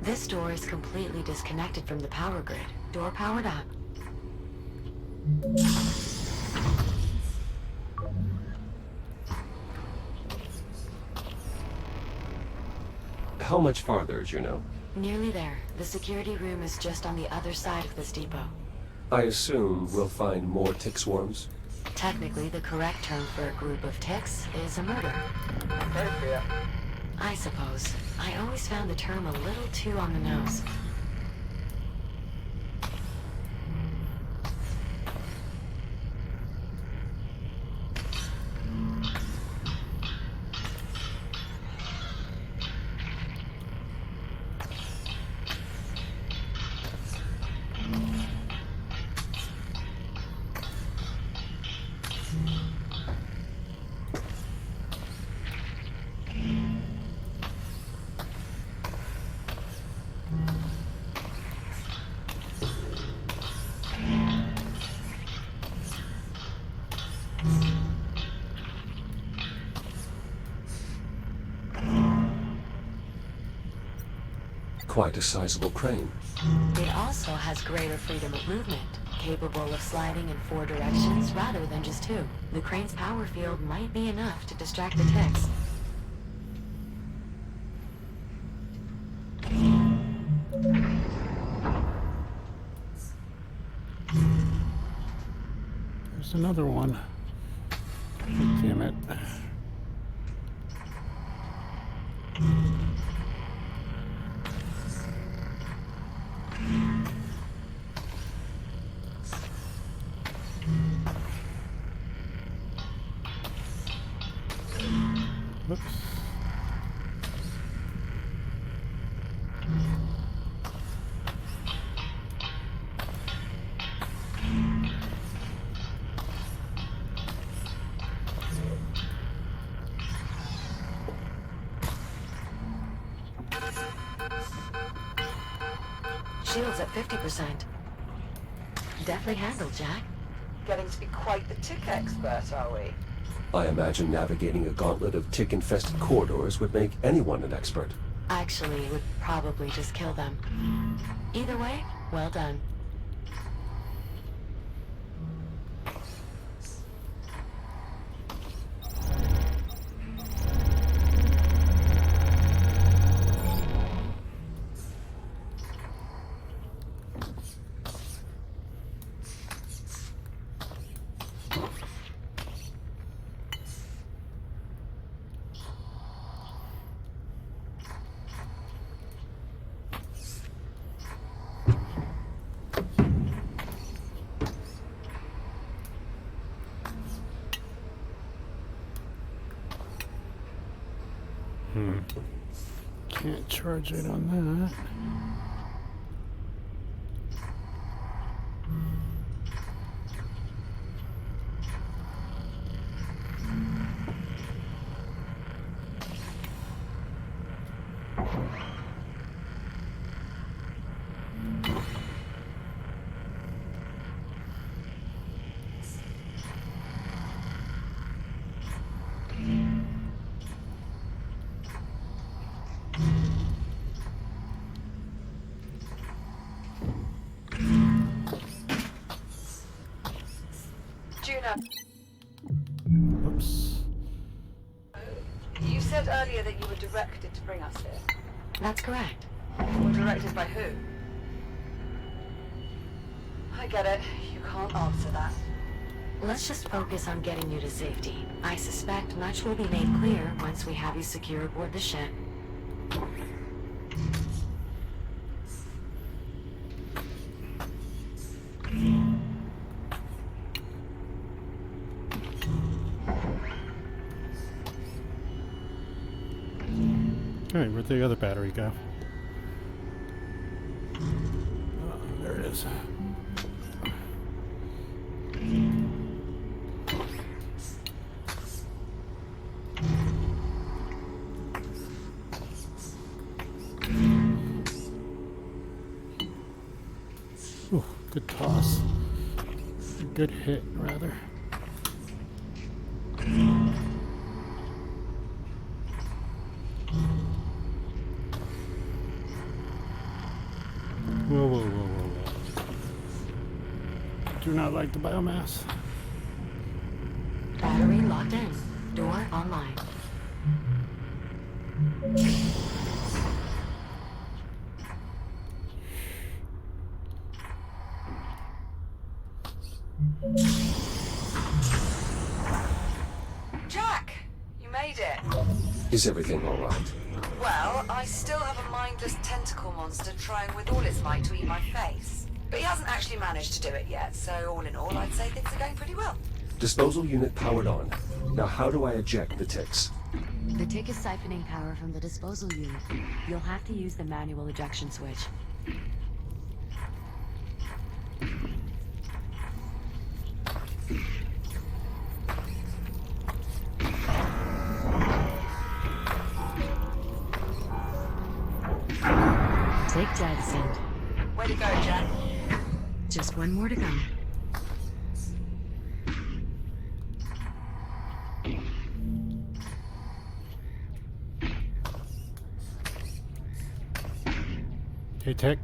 This door is completely disconnected from the power grid. Door powered up. How much farther, Juno? Nearly there. The security room is just on the other side of this depot. I assume we'll find more tick swarms? Technically, the correct term for a group of ticks is a murder. Appropriate. I suppose. I always found the term a little too on the nose. Quite a sizable crane. It also has greater freedom of movement, capable of sliding in 4 directions rather than just 2. The crane's power field might be enough to distract the ticks. There's another one. Damn it. Whoops. Shield's at 50%. Deftly handled, Jack. Getting to be quite the tick expert, are we? I imagine navigating a gauntlet of tick-infested corridors would make anyone an expert. Actually, it would probably just kill them. Either way, well done. Can't charge it on that. Juno, Whoops. you said earlier that you were directed to bring us here. That's correct. Or directed by who? I get it. You can't answer that. Let's just focus on getting you to safety. I suspect much will be made clear once we have you secure aboard the ship. Alright, where'd the other battery go? Oh, there it is. Ooh, good toss. A good hit, rather. Whoa, whoa, whoa, whoa, whoa. Do not like the biomass. Battery locked in. Door online. Jack, you made it. Is everything all right? Well, I still have a mindless tentacle monster trying with all its might to eat my face. But he hasn't actually managed to do it yet, so all in all, I'd say things are going pretty well. Disposal unit powered on. Now how do I eject the ticks? The tick is siphoning power from the disposal unit. You'll have to use the manual ejection switch. Tick jettisoned. Way to go, Jack. Just one more to go. Hey, Tick.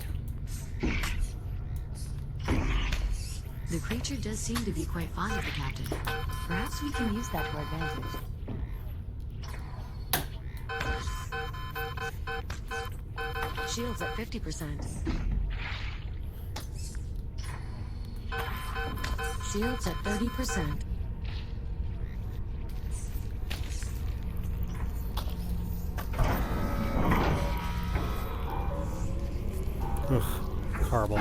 The creature does seem to be quite fond of the captain. Perhaps we can use that to our advantage. Shields at 50%. Shields at 30%. Ugh, horrible.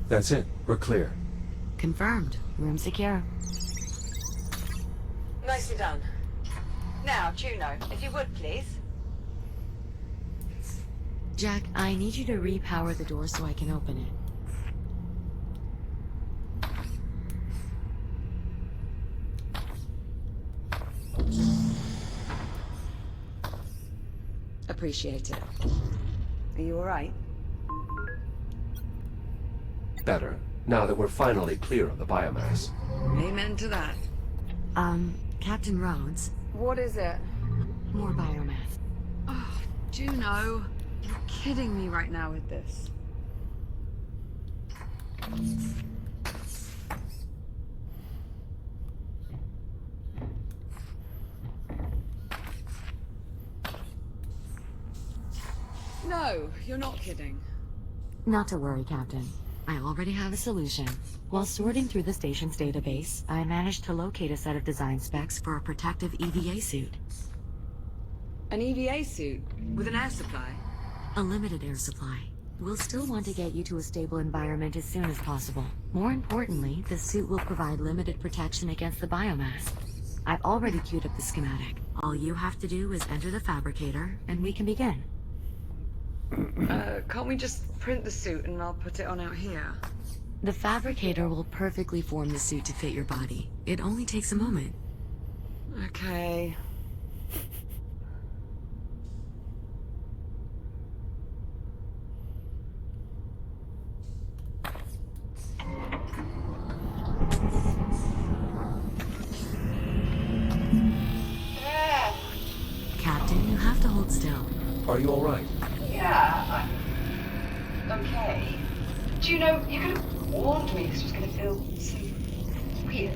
That's it. We're clear. Confirmed. Room secure. Nicely done. Now, Juno, if you would, please. Jack, I need you to repower the door so I can open it. Appreciate it. Are you alright? Better. Now that we're finally clear of the biomass. Amen to that. Captain Rhodes, What is it? more biomass. Oh, Juno. You're kidding me right now with this. No, you're not kidding. Not to worry, Captain. I already have a solution. While sorting through the station's database, I managed to locate a set of design specs for a protective EVA suit. An EVA suit? With an air supply? A limited air supply. We'll still want to get you to a stable environment as soon as possible. More importantly, the suit will provide limited protection against the biomass. I've already queued up the schematic. All you have to do is enter the fabricator, and we can begin. Can't we just print the suit and I'll put it on out here? The fabricator will perfectly form the suit to fit your body. It only takes a moment. Okay. Captain, you have to hold still. Are you all right? Yeah, I'm okay. Juno, you could have warned me this was going to feel so weird.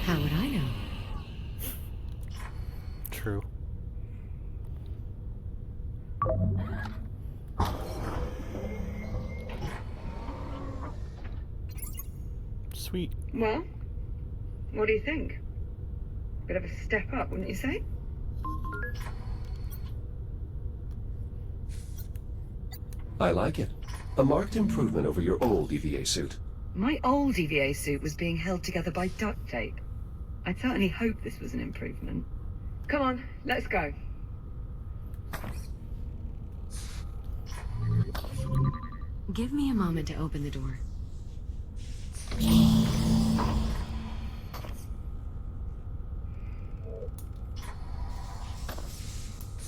How would I know? True. Sweet. Well, what do you think? Bit of a step up, wouldn't you say? I like it. A marked improvement over your old EVA suit. My old EVA suit was being held together by duct tape. I'd certainly hope this was an improvement. Come on, let's go. Give me a moment to open the door.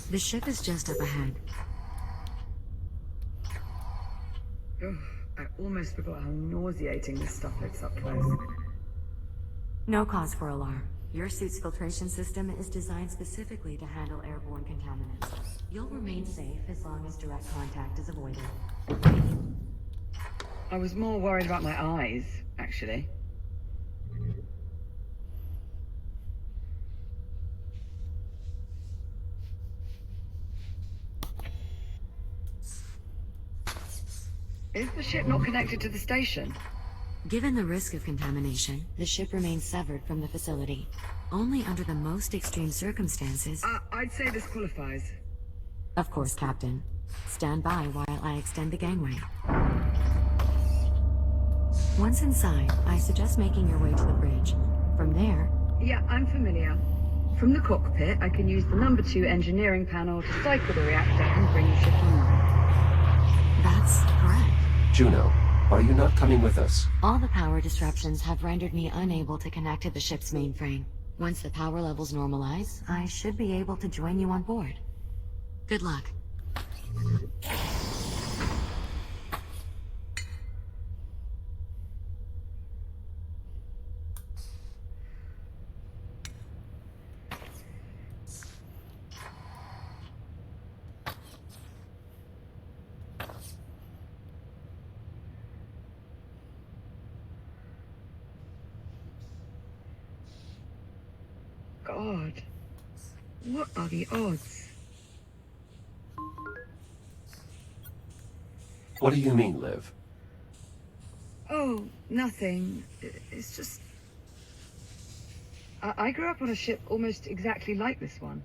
The ship is just up ahead. Ugh, I almost forgot how nauseating this stuff looks up close. No cause for alarm. Your suit's filtration system is designed specifically to handle airborne contaminants. You'll remain safe as long as direct contact is avoided. I was more worried about my eyes, actually. Is the ship not connected to the station? Given the risk of contamination, the ship remains severed from the facility. Only under the most extreme circumstances... I'd say this qualifies. Of course, Captain. Stand by while I extend the gangway. Once inside, I suggest making your way to the bridge. From there... Yeah, I'm familiar. From the cockpit, I can use the number 2 engineering panel to cycle the reactor and bring the ship online. That's correct. Juno, are you not coming with us? All the power disruptions have rendered me unable to connect to the ship's mainframe. Once the power levels normalize, I should be able to join you on board. Good luck. God. What are the odds? What do you mean, Liv? Oh, nothing. It's just... I grew up on a ship almost exactly like this one.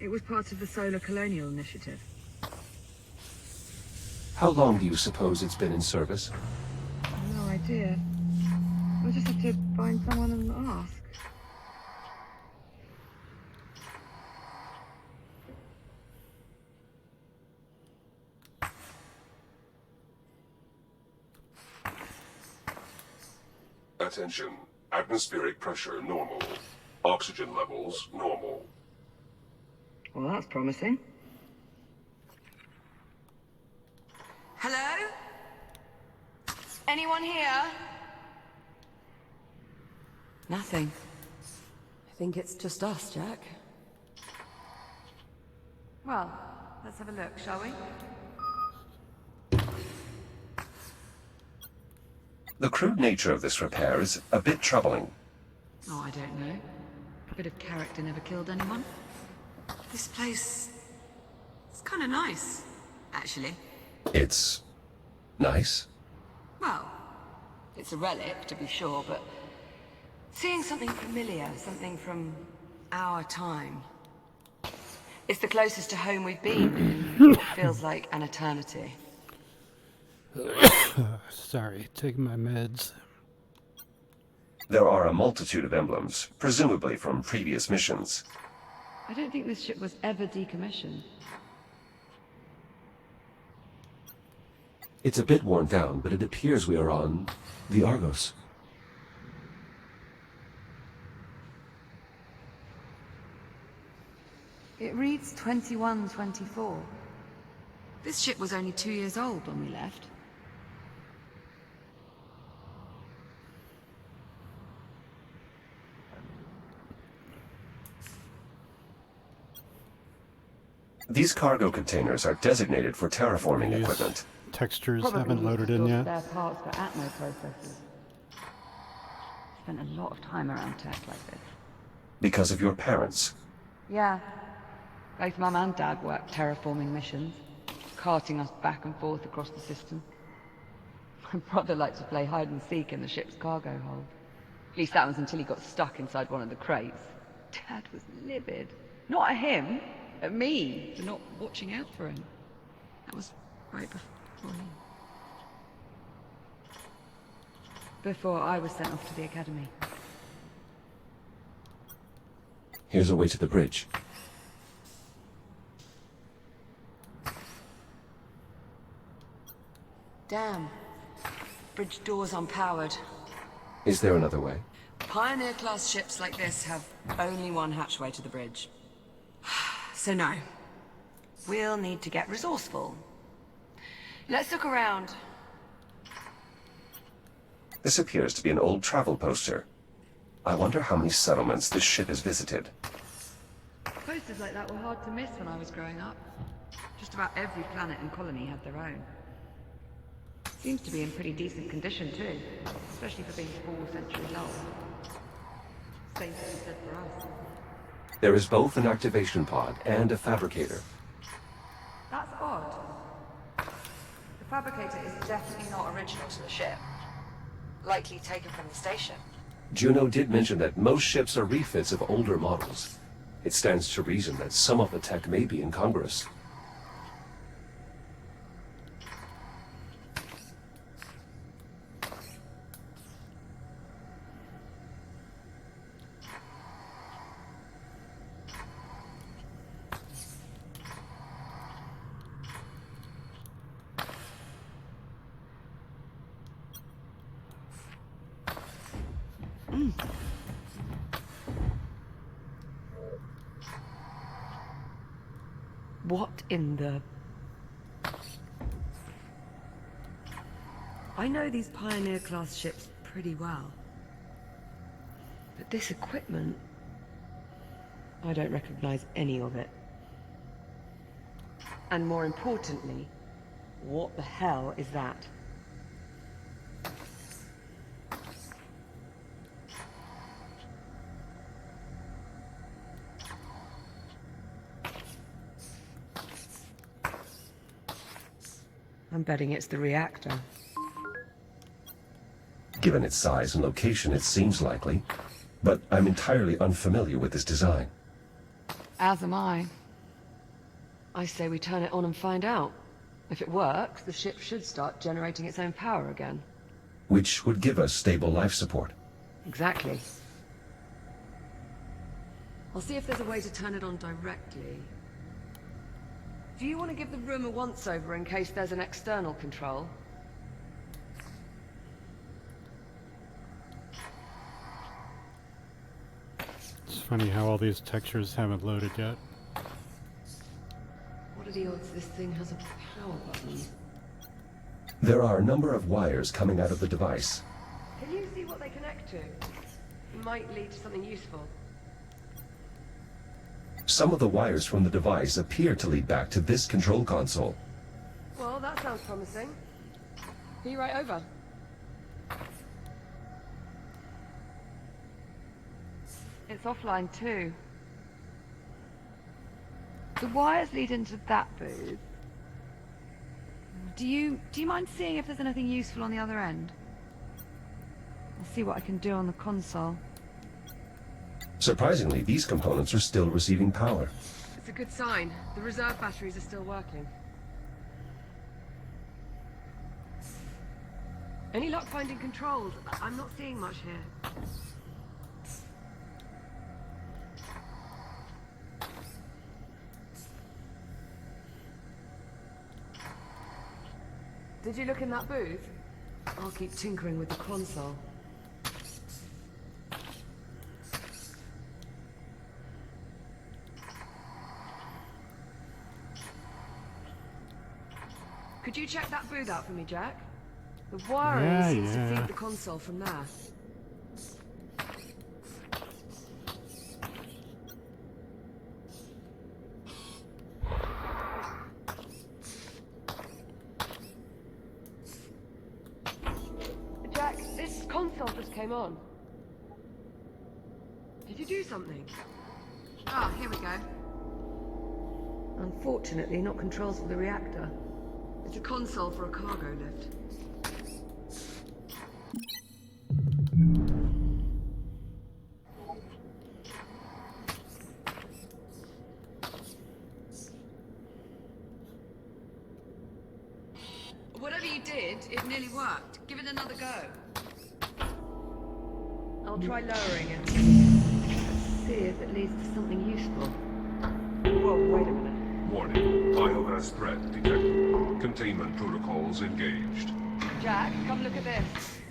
It was part of the Solar Colonial Initiative. How long do you suppose it's been in service? No idea. We'll just have to find someone and ask. Attention. Atmospheric pressure normal. Oxygen levels normal. Well, that's promising. Hello? Anyone here? Nothing. I think it's just us, Jack. Well, let's have a look, shall we? The crude nature of this repair is a bit troubling. Oh, I don't know. A bit of character never killed anyone. This place... it's kind of nice, actually. It's... nice? Well, it's a relic, to be sure, but... seeing something familiar, something from our time... it's the closest to home we've been, and it feels like an eternity. Sorry, taking my meds. There are a multitude of emblems, presumably from previous missions. I don't think this ship was ever decommissioned. It's a bit worn down, but it appears we are on the Argos. It reads 2124. This ship was only 2 years old when we left. These cargo containers are designated for terraforming These equipment. textures Probably haven't loaded in yet. Spare parts for Atmo processors. Spent a lot of time around tech like this. Because of your parents. Yeah. Both Mum and Dad worked terraforming missions, carting us back and forth across the system. My brother liked to play hide and seek in the ship's cargo hold. At least that was until he got stuck inside one of the crates. Dad was livid. Not at him, at me, for not watching out for him. That was right before I was sent off to the academy. Here's a way to the bridge. Damn. Bridge door's unpowered. Is there another way? Pioneer-class ships like this have only one hatchway to the bridge. So no. We'll need to get resourceful. Let's look around. This appears to be an old travel poster. I wonder how many settlements this ship has visited. Posters like that were hard to miss when I was growing up. Just about every planet and colony had their own. Seems to be in pretty decent condition too, especially for being 4 centuries old. Same thing said for us. There is both an activation pod and a fabricator. That's odd. The Fabricator is definitely not original to the ship. Likely taken from the station. Juno did mention that most ships are refits of older models. It stands to reason that some of the tech may be incongruous. What in the... I know these Pioneer-class ships pretty well. But this equipment... I don't recognize any of it. And more importantly, what the hell is that? I'm betting it's the reactor. Given its size and location, it seems likely, but I'm entirely unfamiliar with this design. As am I. I say we turn it on and find out. If it works, the ship should start generating its own power again. Which would give us stable life support. Exactly. I'll see if there's a way to turn it on directly. Do you want to give the room a once-over in case there's an external control? It's funny how all these textures haven't loaded yet. What are the odds this thing has a power button? There are a number of wires coming out of the device. Can you see what they connect to? Might lead to something useful. Some of the wires from the device appear to lead back to this control console. Well, that sounds promising. Be right over. It's offline too. The wires lead into that booth. Do you mind seeing if there's anything useful on the other end? I'll see what I can do on the console. Surprisingly, these components are still receiving power. It's a good sign. The reserve batteries are still working. Any luck finding controls? I'm not seeing much here. Did you look in that booth? I'll keep tinkering with the console. Could you check that booth out for me, Jack? The wiring seems to feed the console from there. Jack, this console just came on. Did you do something? Ah, here we go. Unfortunately, not controls for the reactor. It's a console for a cargo lift. Whatever you did, it nearly worked. Give it another go. I'll try lowering it. See if it leads to something useful. Whoa, wait a minute. Warning. Biomass threat detected. Containment protocols engaged. Jack, come look at this.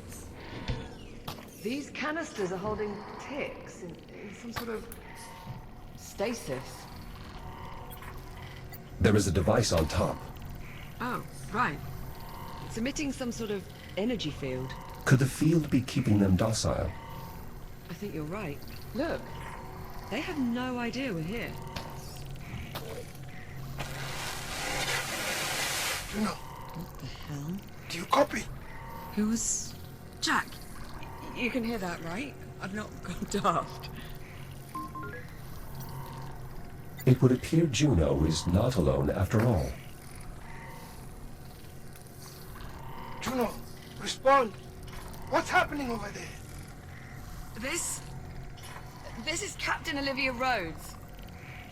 These canisters are holding ticks in some sort of stasis. There is a device on top. Oh, right. It's emitting some sort of energy field. Could the field be keeping them docile? I think you're right. Look, they have no idea we're here. Juno, What the hell? do you copy? Who was... Jack? You can hear that, right? I've not gone daft. It would appear Juno is not alone after all. Juno, respond. What's happening over there? This is Captain Olivia Rhodes.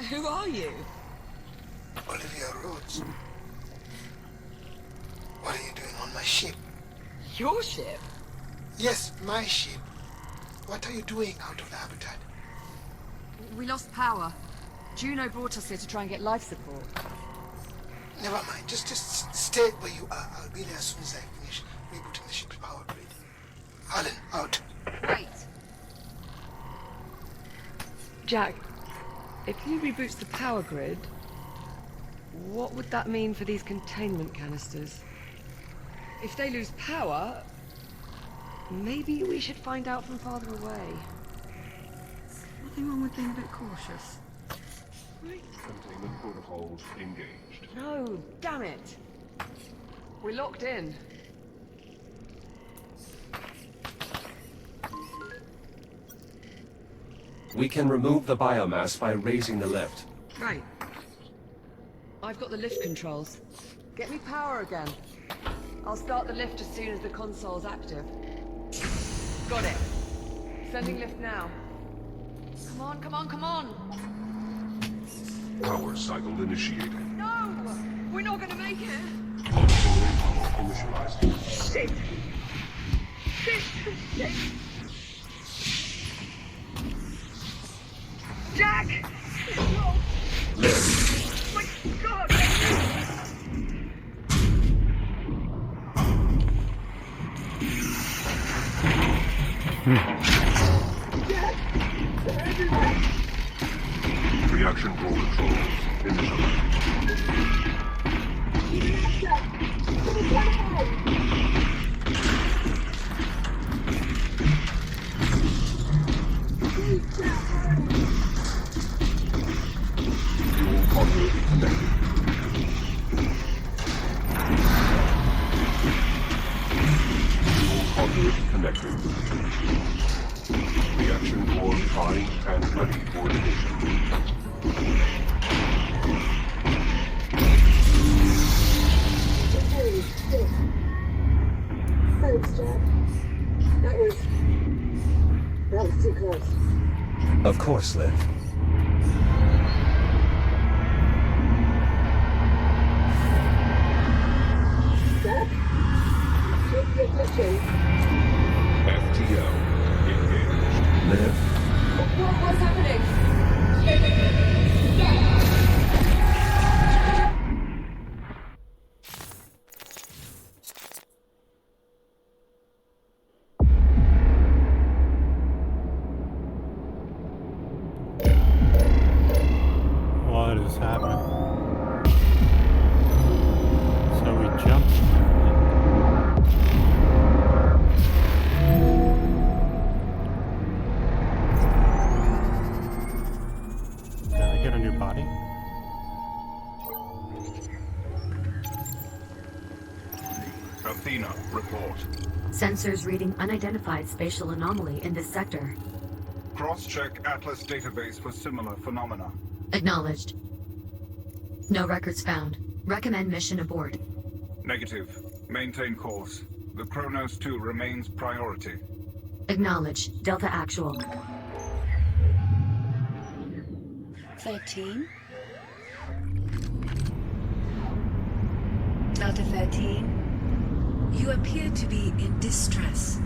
Who are you? Olivia Rhodes. What are you doing on my ship? Your ship? Yes, my ship. What are you doing out of the habitat? We lost power. Juno brought us here to try and get life support. Never mind. Just stay where you are. I'll be there as soon as I finish rebooting the ship's power grid. Alan, out. Wait. Jack, if he reboots the power grid, what would that mean for these containment canisters? If they lose power, maybe we should find out from farther away. Nothing wrong with being a bit cautious. Containment protocols engaged. No, damn it. We're locked in. We can remove the biomass by raising the lift. Right. I've got the lift controls. Get me power again. I'll start the lift as soon as the console's active. Got it. Sending lift now. Come on, come on, come on! Power cycle initiated. No! We're not gonna make it! Console power initialized. Shit! Shit! Shit! Jack! No! My God! Reaction core controls initialized. Fuel conduit connected. Fuel conduit connected. Reaction core primed and ready for ignition. Thanks, Jack. That was too close. Of course, Liv. Jack? You're glitching. FTO engaged. Liv. What's happening? What is happening? So we jumped. Did I get a new body? Athena, report. Sensors reading unidentified spatial anomaly in this sector. Cross-check Atlas database for similar phenomena. Acknowledged. No records found. Recommend mission abort. Negative. Maintain course. The Kronos 2 remains priority. Acknowledged. Delta Actual. 13. Delta 13. You appear to be in distress.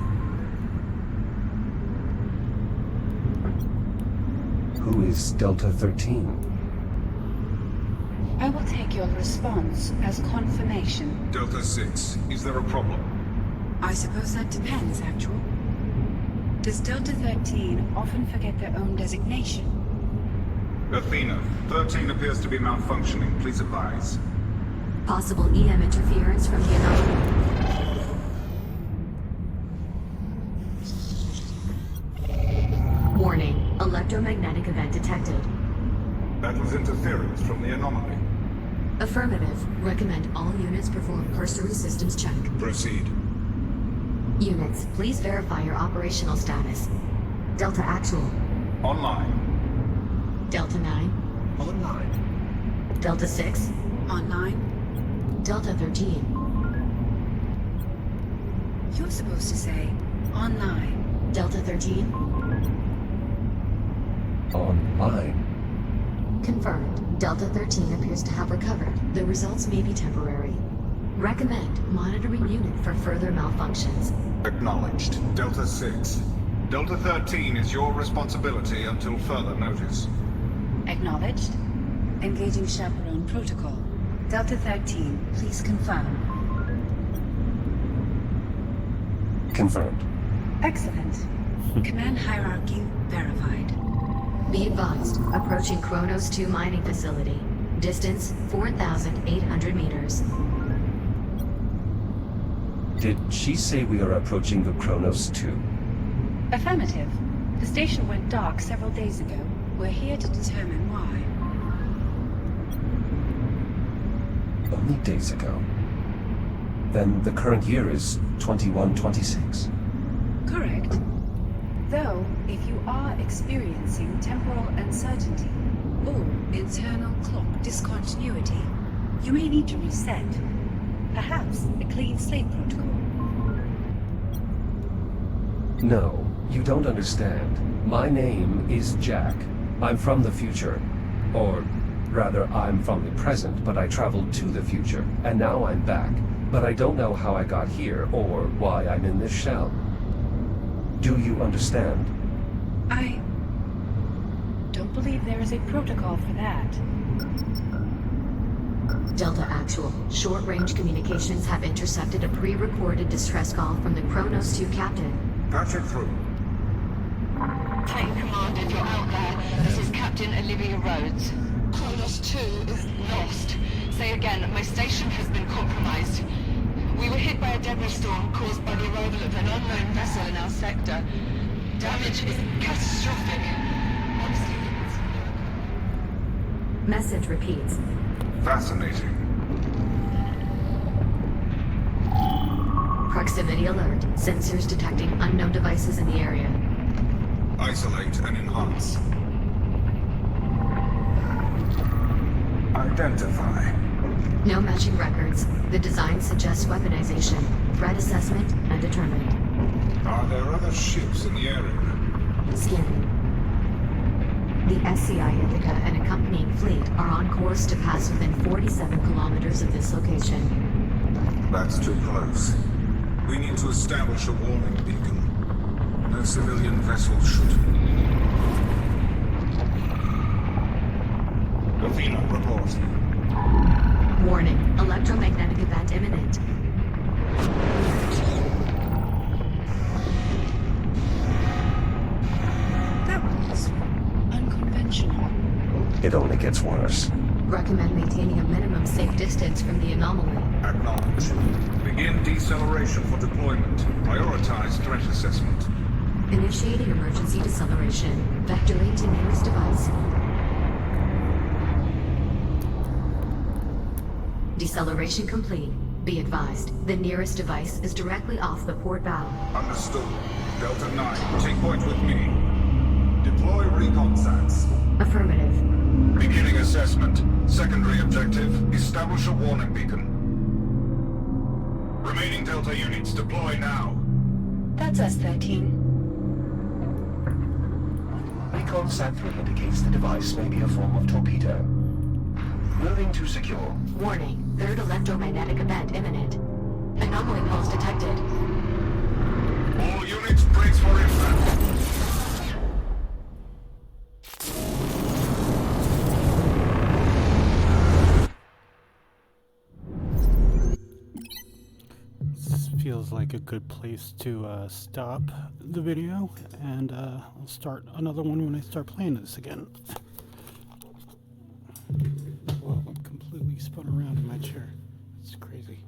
Who is Delta 13? I will take your response as confirmation. Delta 6, is there a problem? I suppose that depends, Actual. Does Delta 13 often forget their own designation? Athena, 13 appears to be malfunctioning. Please advise. Possible EM interference from the anomaly. Warning. Electromagnetic event detected. That was interference from the anomaly. Affirmative. Recommend all units perform cursory systems check. Proceed. Units, please verify your operational status. Delta Actual. Online. Delta 9. Online. Delta 6. Online. Delta 13. You're supposed to say online. Delta 13? Online. Confirmed. Delta 13 appears to have recovered. The results may be temporary. Recommend monitoring unit for further malfunctions. Acknowledged. Delta 6. Delta 13 is your responsibility until further notice. Acknowledged. Engaging chaperone protocol. Delta 13, please confirm. Confirmed. Excellent. Command hierarchy verified. Be advised, approaching Kronos 2 mining facility. Distance 4,800 meters. Did she say we are approaching the Kronos 2? Affirmative. The station went dark several days ago. We're here to determine why. Only days ago. Then the current year is 2126. Correct. Though, if you are experiencing temporal uncertainty or internal clock discontinuity, you may need to reset. Perhaps a clean slate protocol. No, you don't understand. My name is Jack. I'm from the future. Or, rather, I'm from the present, but I traveled to the future, and now I'm back. But I don't know how I got here, or why I'm in this shell. Do you understand? I don't believe there is a protocol for that. Delta Actual, short-range communications have intercepted a pre-recorded distress call from the Kronos 2 captain. Patch it through. Tank Commander, you're out there. This is Captain Olivia Rhodes. Kronos 2 is lost. Say again, my station has been compromised. We were hit by a debris storm caused by the arrival of an unknown vessel in our sector. Damage is catastrophic. Message repeats. Fascinating. Proximity alert. Sensors detecting unknown devices in the area. Isolate and enhance. Identify. No matching records. The design suggests weaponization, threat assessment, undetermined. Are there other ships in the area? Scanning. The SCI Ithaca and accompanying fleet are on course to pass within 47 kilometers of this location. That's too close. We need to establish a warning beacon. No civilian vessel should. Athena, report. Warning, electromagnetic event imminent. That was unconventional. It only gets worse. Recommend maintaining a minimum safe distance from the anomaly. Acknowledge. Begin deceleration for deployment. Prioritize threat assessment. Initiating emergency deceleration. Vectoring to nearest device. Deceleration complete. Be advised, the nearest device is directly off the port bow. Understood. Delta 9, take point with me. Deploy recon sats. Affirmative. Beginning assessment. Secondary objective, establish a warning beacon. Remaining Delta units, deploy now. That's us, 13. Recon Sat 3 indicates the device may be a form of torpedo. Moving to secure. Warning, third electromagnetic event imminent. Anomaly pulse detected. All units, brace for impact. This feels like a good place to stop the video, and I'll start another one when I start playing this again. Whoa, I'm completely spun around in my chair. It's crazy.